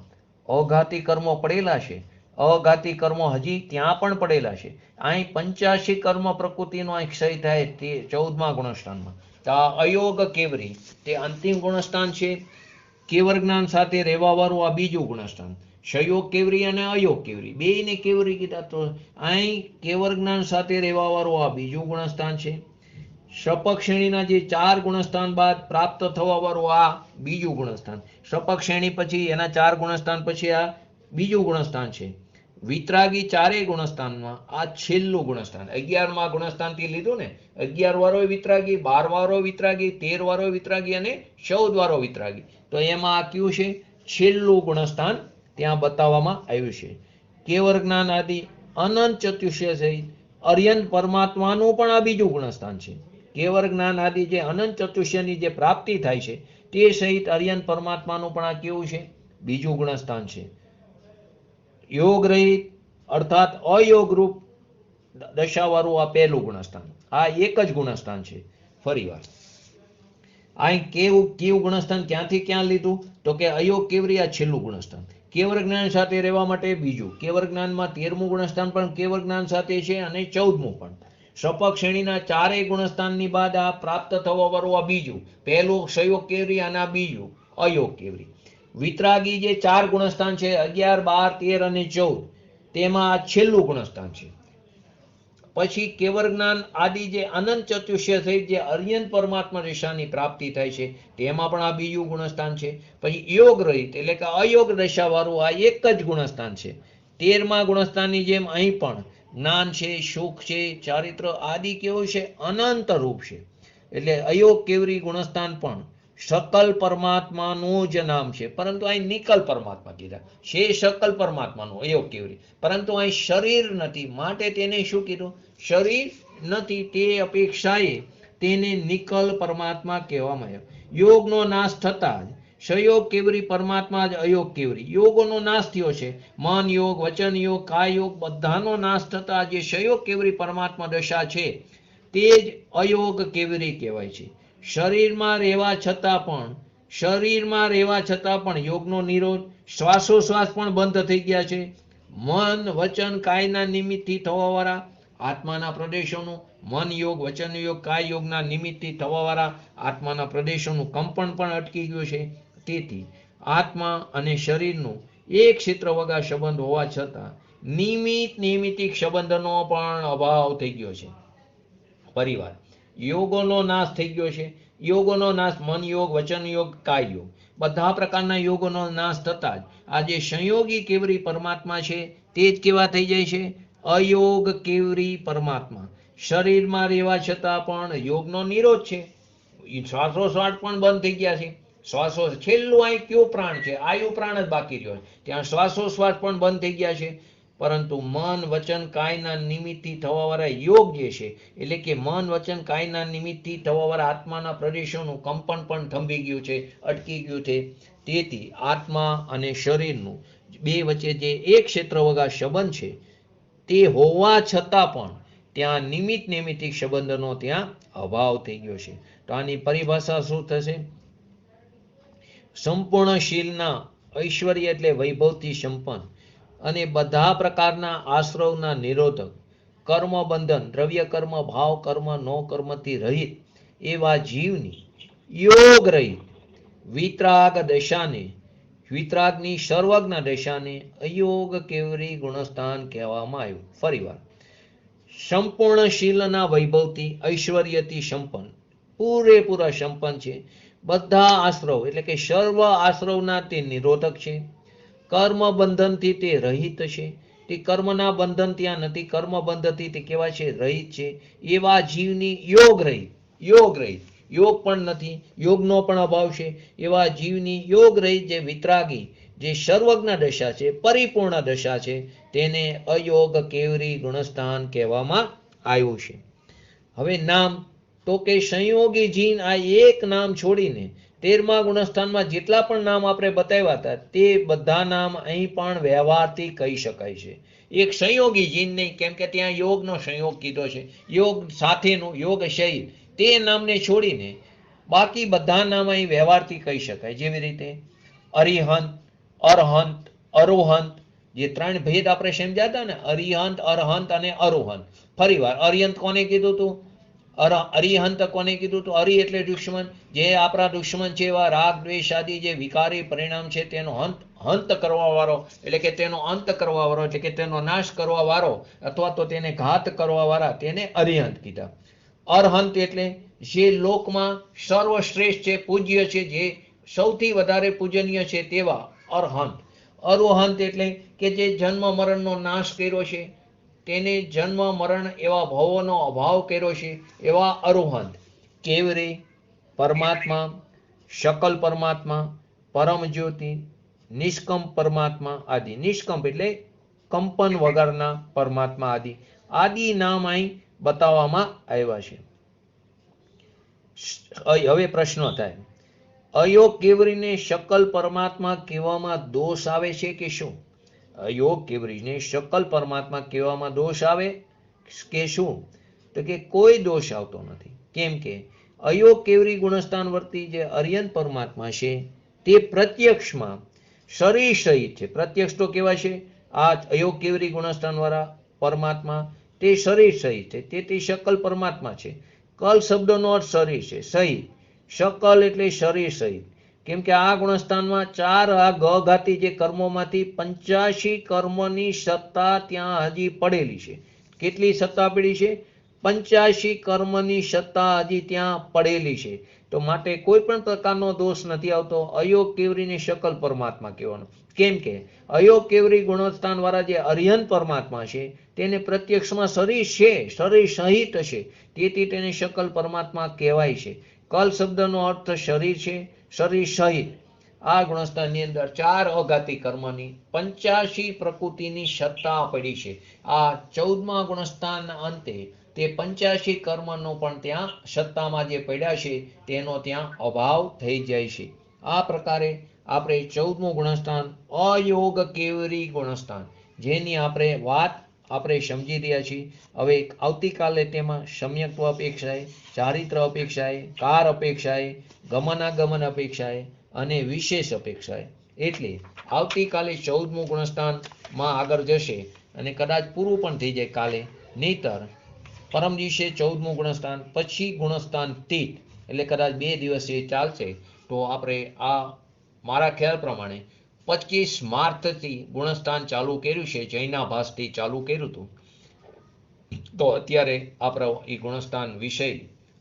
અઘાતી કર્મો પડેલા છે, અઘાતી કર્મો હજી ત્યાં પણ પડેલા છે. અહીં 85 કર્મ પ્રકૃતિનો ક્ષય થાય તે 14મા ગુણસ્થાનમાં. આ અયોગ કેવરી તે અંતિમ ગુણસ્થાન છે. કેવર જ્ઞાન સાથે રહેવા વાળું આ બીજું ગુણસ્થાન. સંયોગ કેવરી અને અયોગ કેવરી બેયને કેવરી કીધા. તો અહીં કેવર જ્ઞાન સાથે રહેવા વાળું આ બીજું ગુણસ્થાન છે. શપક શ્રેણીના જે 4 ગુણસ્થાન બાદ પ્રાપ્ત થવા વાળું આ બીજું ગુણસ્થાન. શપક શ્રેણી પછી એના 4 ગુણસ્થાન પછી આ બીજું ગુણસ્થાન છે. વિતરાગી 4 ગુણસ્થાનમાં આ છેલ્લું ગુણસ્થાન. 11મા ગુણસ્થાનથી લીધું ને, 11 વાળો વિતરાગી, 12 વાળો વિતરાગી, 13 વાળો વિતરાગી અને 14 વાળો વિતરાગી. તો એમાં આ કયું છે? છેલ્લું ગુણસ્થાન ત્યાં બતાવવામાં આવ્યું છે. કેવર જ્ઞાન આદિ અનંત ચતુષ્ય સહિત અર્યંત પરમાત્માનું પણ આ બીજું ગુણસ્થાન છે. કેવર જ્ઞાન આદિ જે અનંત ચતુષ્યની જે પ્રાપ્તિ થાય છે તે સહિત અર્યંત પરમાત્માનું પણ આ કેવું છે? બીજું ગુણસ્થાન છે. યોગ રહિત અર્થાત અયોગ રૂપ દશાવાળું આ પહેલું ગુણસ્થાન. આ એક જ ગુણસ્થાન છે. ફરીવાર અહીં કેવું ગુણસ્થાન ક્યાંથી ક્યાં લીધું? તો કે અયોગ કેવરી આ છેલ્લું ગુણસ્થાન. કેવર જ્ઞાન સાથે રહેવા માટે બીજું. કેવર જ્ઞાનમાં 13મું ગુણસ્થાન પણ કેવર જ્ઞાન સાથે છે અને 14મું પણ. શપક શ્રેણીના 4 ગુણસ્થાનની બાદ આ પ્રાપ્ત થવા વાળું આ બીજું. પહેલું સંયોગ કેવરી અને આ બીજું અયોગ કેવરી. વિતરાગી જે 4 ગુણસ્થાન છે 11, 12, 13 અને 14, તેમાં આ છેલ્લું ગુણસ્થાન છે. પછી કેવર જ્ઞાન આદિ જે અનંત ચતુષ્ય સહિત જે અર્યંત પરમાત્મા દિશાની પ્રાપ્તિ થાય છે તેમાં પણ આ બીજું ગુણસ્થાન છે. પછી યોગ રહિત એટલે કે અયોગ દશા વાળું આ એક જ ગુણસ્થાન છે. 13મા ગુણસ્થાનની જેમ અહીં પણ જ્ઞાન છે, સુખ છે, ચારિત્ર આદિ કેવું છે? અનંત રૂપ છે. એટલે અયોગ કેવરી ગુણસ્થાન પણ सकल परमात्माનું જ નામ છે, પરંતુ અહીં નિકલ પરમાત્મા કીધા છે. सकल પરમાત્માનું અયોગ કેવરી, પરંતુ અહીં શરીર નથી, માટે તેને શું કીધું? શરીર નથી તે અપેક્ષાએ તેને નિકલ પરમાત્મા કહેવામાં આવ્યો. યોગનો નાશ થતા જ સહયોગ કેવરી પરમાત્મા જ અયોગ કેવરી. યોગોનો નાશ થયો છે. મન યોગ, વચન યોગ, કાય યોગ બધાનો નાશ થતા જે સહયોગ કેવરી પરમાત્મા દશા છે તે જ અયોગ કેવરી કહેવાય છે. શરીરમાં રહેવા છતાં પણ શરીરમાં રહેવા છતાં પણ યોગનો નિરોધ, શ્વાસોશ્વાસ પણ બંધ થઈ ગયા છે. મન વચન કાયના નિમિત્તથી થવાવાળા આત્માના પ્રદેશોનું, મન યોગ વચન યોગ કાય યોગના નિમિત્તથી થવાવાળા આત્માના પ્રદેશોનું કંપન પણ અટકી ગયું છે. તેથી આત્મા અને શરીરનું એક ક્ષેત્ર વગા સંબંધ હોવા છતાં નૈમિત્તિક સંબંધનો પણ અભાવ થઈ ગયો છે. પરિવાર યોગોનો નાશ થઈ ગયો છે. યોગોનો નાશ, મન યોગ વચન યોગ કાય યોગ, બધા પ્રકારના યોગોનો નાશ થતા જ આજે સંયોગી કેવરી પરમાત્મા છે તે જ કેવા થઈ જાય છે? અયોગ કેવરી પરમાત્મા. શરીરમાં રહેવા છતાં પણ યોગનો નિરોધ છે. શ્વાસોશ્વાસ પણ બંધ થઈ ગયા છે. શ્વાસો છેલ્લું અહીં કયો પ્રાણ છે? આયુ પ્રાણ જ બાકી રહ્યો છે. ત્યાં શ્વાસોશ્વાસ પણ બંધ થઈ ગયા છે. પરંતુ મન વચન કાયના નિમિત્તથી થવાવાળા યોગ જે છે, એટલે કે મન વચન કાયના નિમિત્તથી થવાવાળા આત્માના પ્રદેશોનું કંપન પણ થંભી ગયું છે, અટકી ગયું છે. તેથી આત્મા અને શરીરનું બે વચ્ચે જે એક ક્ષેત્ર વગા સંબંધ છે તે હોવા છતાં પણ ત્યાં નૈમિત્તિક સંબંધનો ત્યાં અભાવ થઈ ગયો છે. તો આની પરિભાષા શું થશે? સંપૂર્ણશીલના ઐશ્વર્ય એટલે વૈભવથી સંપન્ન અને બધા પ્રકારના આશ્રવના નિરોધક, કર્મ બંધન, દ્રવ્ય કર્મ, ભાવ કર્મ, નો કર્મથી રહિત એવા જીવની યોગ રહિત વિતરાગ દશાને, વિતરાગની સર્વજ્ઞ દશાને અયોગ કેવરી ગુણસ્થાન કહેવામાં આવ્યું. ફરીવાર, સંપૂર્ણશીલના વૈભવથી ઐશ્વર્યથી સંપન્ન, પૂરેપૂરા સંપન્ન છે. બધા આશ્રવ એટલે કે સર્વ આશ્રવના તે નિરોધક છે. કર્મ બંધનથી તે રહિત છે. તે કર્મના બંધન ત્યાં નથી, કર્મ બંધનથી તે કેવા છે? રહિત છે. એવા જીવની યોગ રહિત, યોગ રહિત, યોગ પણ નથી, યોગનો પણ અભાવ છે. એવા જીવની યોગ રહિત જે વિતરાગી, જે સર્વજ્ઞ દશા છે, પરિપૂર્ણ દશા છે, તેને અયોગ કેવરી ગુણસ્થાન કહેવામાં આવ્યું છે. હવે નામ, તો કે સંયોગી જીન આ એક નામ છોડીને 13મા ગુણસ્થાનમાં જેટલા પણ નામ આપણે બતાવ્યા હતા તે બધા નામ અહીં પણ વ્યવહારથી કહી શકાય છે. એક સંયોગી જીન નહીં, કેમ કે ત્યાં યોગનો સંયોગ કીધો છે, યોગ સાથેનું યોગ શૈલ, તે નામને છોડીને બાકી બધા નામ અહીં વ્યવહારથી કહી શકાય. જેવી રીતે અરિહંત, અરહંત, અરોહંત, જે ત્રણ ભેદ આપણે સમજ્યા હતા ને, અરિહંત, અરહંત અને અરોહંત. ફરીવાર, અરિહંત કોને કીધું હતું? અરિહંત કોને કીધું હતું? અરિ એટલે દુશ્મન, જે આપણા દુશ્મન છે એવા રાગ દ્વેષ આદિ જે વિકારી પરિણામ છે તેનો હંત કરવા વાળો, એટલે કે તેનો અંત કરવા વાળો, એટલે કે તેનો નાશ કરવા વાળો અથવા તો તેને ઘાત કરવા વાળા, તેને અરિહંત કીધા. અરહંત એટલે જે લોકમાં સર્વશ્રેષ્ઠ છે, પૂજ્ય છે, જે સૌથી વધારે પૂજનીય છે તેવા અરહંત. અરોહંત એટલે કે જે જન્મ મરણનો નાશ કર્યો છે, તેને જન્મ મરણ એવા ભવોનો અભાવ કર્યો છે, એવા અરોહંત. કેવરી, પરમાત્મા, શકલ પરમાત્મા, પરમ જ્યોતિ, નિષ્કંપ પરમાત્મા આદિ. નિષ્કંપ એટલે કંપન વગરના પરમાત્મા આદિ નામ અહીં બતાવવામાં આવ્યા છે. હવે પ્રશ્ન થાય, અયોગ કેવરીને શકલ પરમાત્મા કહેવામાં દોષ આવે છે કે શું? અયોગ કેવરીને શકલ પરમાત્મા કહેવામાં દોષ આવે કે શું? તો કે કોઈ દોષ આવતો નથી. કેમ કે અયોગ કેવરી ગુણસ્થાન વર્તી જે અર્યંત પરમાત્મા છે તે પ્રત્યક્ષમાં શરીર સહિત છે. પ્રત્યક્ષ તો કેવા છે? આ અયોગ કેવરી ગુણસ્થાન વાળા પરમાત્મા તે શરીર સહિત છે, તેથી શકલ પરમાત્મા છે. કલ શબ્દનો અર્થ શરીર છે, સહિત. શકલ એટલે શરીર સહિત. કેમ કે આ ગુણસ્થાનમાં 4 આ ઘાતી જે કર્મોમાંથી 85 કર્મની સત્તા ત્યાં હજી પડેલી છે. કેટલી સત્તા પડી છે? 85 કર્મની સત્તા હજી ત્યાં પડેલી છે. તો માટે કોઈ પણ પ્રકારનો દોષ નથી આવતો અયોગ કેવરીને શકલ પરમાત્મા કહેવાનો. કેમ કે અયોગ કેવરી ગુણસ્થાન વાળા જે અર્યંત પરમાત્મા છે તેને પ્રત્યક્ષમાં શરીર છે, શરીર સહિત છે, તેથી તેને શકલ પરમાત્મા કહેવાય છે. કલ શબ્દનો અર્થ શરીર છે, શરીર સહિત. આ ગુણસ્થાનની અંદર 4 અઘાતી કર્મની 85 પ્રકૃતિની સત્તા પડી છે. આ 14મા ગુણસ્થાનના અંતે તે 85 કર્મનો પણ ત્યાં સત્તામાં જે પડ્યા છે તેનો ત્યાં અભાવ થઈ જાય છે. આ પ્રકારે આપણે 14મું ગુણસ્થાન અયોગ કેવરી ગુણસ્થાન, જેની આપણે વાત આપણે સમજી રહ્યા છીએ. હવે આવતીકાલે તેમાં સમ્યક્ત્વ અપેક્ષાએ, ચારિત્ર અપેક્ષાએ, કાર અપેક્ષાએ, ગમનાગમન અપેક્ષાએ અને વિશેષ અપેક્ષાએ. એટલે આવતીકાલે 14મું ગુણસ્થાનમાં આગળ જશે અને કદાચ પૂરું પણ થઈ જાય કાલે. નહીતર પરમ દિવસે 14મું ગુણસ્થાન, પછી ગુણસ્થાન તીત, એટલે કદાચ 2 દિવસ એ ચાલશે. તો આપણે આ મારા ખ્યાલ પ્રમાણે 25 માર્ચથી ગુણસ્થાન ચાલુ કર્યું છે, જૈનાભાસથી ચાલુ કર્યું હતું. તો અત્યારે આપણો એ ગુણસ્થાન વિષય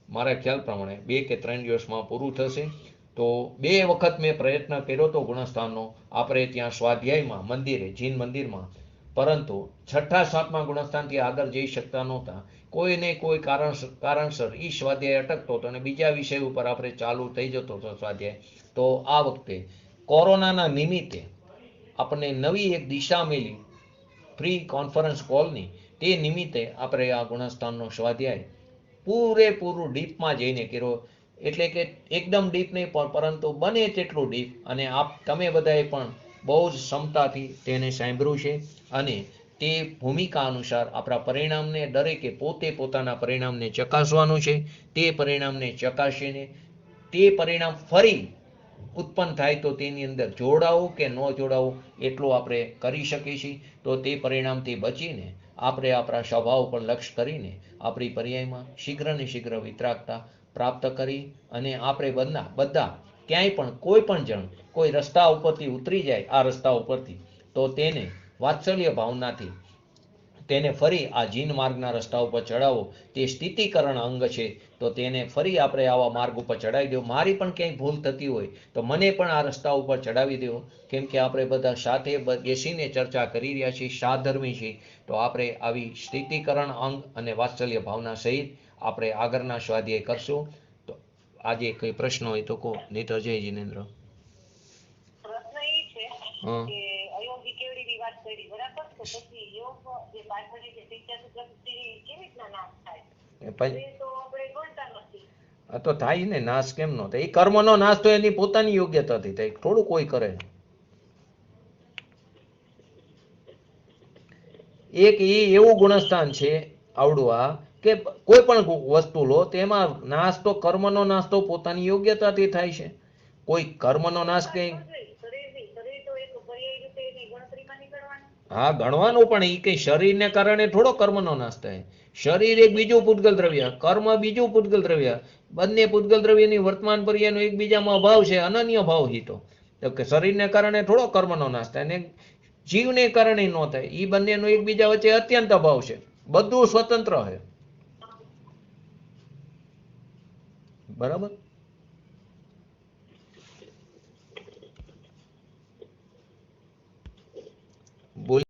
મારા ખ્યાલ પ્રમાણે 2 કે 3 દિવસમાં પૂરું થશે. તો 2 વખત મેં પ્રયત્ન કર્યો હતો ગુણસ્થાનનો, આપણે ત્યાં સ્વાધ્યાયમાં મંદિરે, જીન મંદિરમાં, પરંતુ 6ઠા 7મા ગુણસ્થાનથી આગળ જઈ શકતા નહોતા. કોઈને કોઈ કારણસર ઈ સ્વાધ્યાય અટકતો હતો અને બીજા વિષય ઉપર આપણે ચાલુ થઈ જતો હતો સ્વાધ્યાય. તો આ વખતે કોરોનાના નિમિત્તે આપણને નવી એક દિશા મળી ફ્રી કોન્ફરન્સ કોલની. તે નિમિત્તે આપણે આ ગુણસ્થાનનો સ્વાધ્યાય પૂરેપૂરું ડીપમાં જઈને કર્યો. એટલે કે એકદમ ડીપ નહીં, પરંતુ બને તેટલું ડીપ. અને તમે બધાએ પણ બહુ જ ક્ષમતાથી તેને સાંભળ્યું છે. અને તે ભૂમિકા અનુસાર આપણા પરિણામને દરેકે પોતે પોતાના પરિણામને ચકાસવાનું છે. તે પરિણામને ચકાસીને તે પરિણામ ફરી ઉત્પન્ન થાય તો તેની અંદર જોડાવું કે ન જોડાવું એટલું આપણે કરી શકીએ છીએ. તો તે પરિણામથી બચીને આપણે આપણા સ્વભાવ પર લક્ષ્ય કરીને આપણી પર્યાયમાં શીઘ્ર ને શીઘ્ર વિતરાગતા પ્રાપ્ત કરી અને આપણે બધા ક્યાંય પણ કોઈ પણ જણ કોઈ રસ્તા ઉપરથી ઉતરી જાય આ રસ્તા ઉપરથી, તો તેને વાત્સલ્ય ભાવનાથી તેને ફરી આ જીન માર્ગના રસ્તા ઉપર ચડાવવો તે સ્થિતિકરણ અંગ છે. તો તેને ફરી આપણે આવા માર્ગ ઉપર ચડાવી દેવો. મારી પણ ક્યાંય ભૂલ થતી હોય તો મને પણ આ રસ્તા ઉપર ચડાવી દેવો. કેમ કે આપણે બધા સાથે બેસીને ચર્ચા કરી રહ્યા છીએ, સાધર્મી છીએ. તો આપણે આવી સ્થિતિકરણ અંગ અને વાત્સલ્ય ભાવના સહિત આપણે આગળના સ્વાધ્યાય કરશું. તો આજે કઈ પ્રશ્ન હોય તો કહો, નહીં તો જય જિનેન્દ્ર. પ્રશ્ન એ છે કે અયોગી કેવડી વાત કરી, બરાબર? તો પછી યોગ જે પાછળની જે શિક્ષા પ્રવૃત્તિ કેવી રીતના નાશ થાય? એ તો આપણે ગણતા નથી. તો થાય ને, નાશ કેમ નો થાય? એ કર્મનો નાશ તો એની પોતાની યોગ્યતાથી થાય, થોડું કોઈ કરે. એક એ એવું ગુણસ્થાન છે આવડું આ કે કોઈ પણ વસ્તુ લો તેમાં નાશ તો કર્મનો નાશ તો પોતાની યોગ્યતાથી થાય છે. કોઈ કર્મનો નાશ કઈ હા ગણવાનું, પણ એ કઈ શરીરને કારણે થોડો કર્મનો નાશ થાય. શરીર એક બીજું પૂતગલ દ્રવ્ય, કર્મ બીજું પૂતગલ દ્રવ્ય. બંને પૂતગલ દ્રવ્યની વર્તમાન પર્યાયનો એકબીજામાં અભાવ છે, અનન્ય ભાવ હિતો. તો કે શરીરને કારણે થોડો કર્મનો નાશ થાય ને જીવને કારણે ન થાય. એ બંનેનો એકબીજા વચ્ચે અત્યંત અભાવ છે, બધું સ્વતંત્ર છે. બરાબર. બોલ.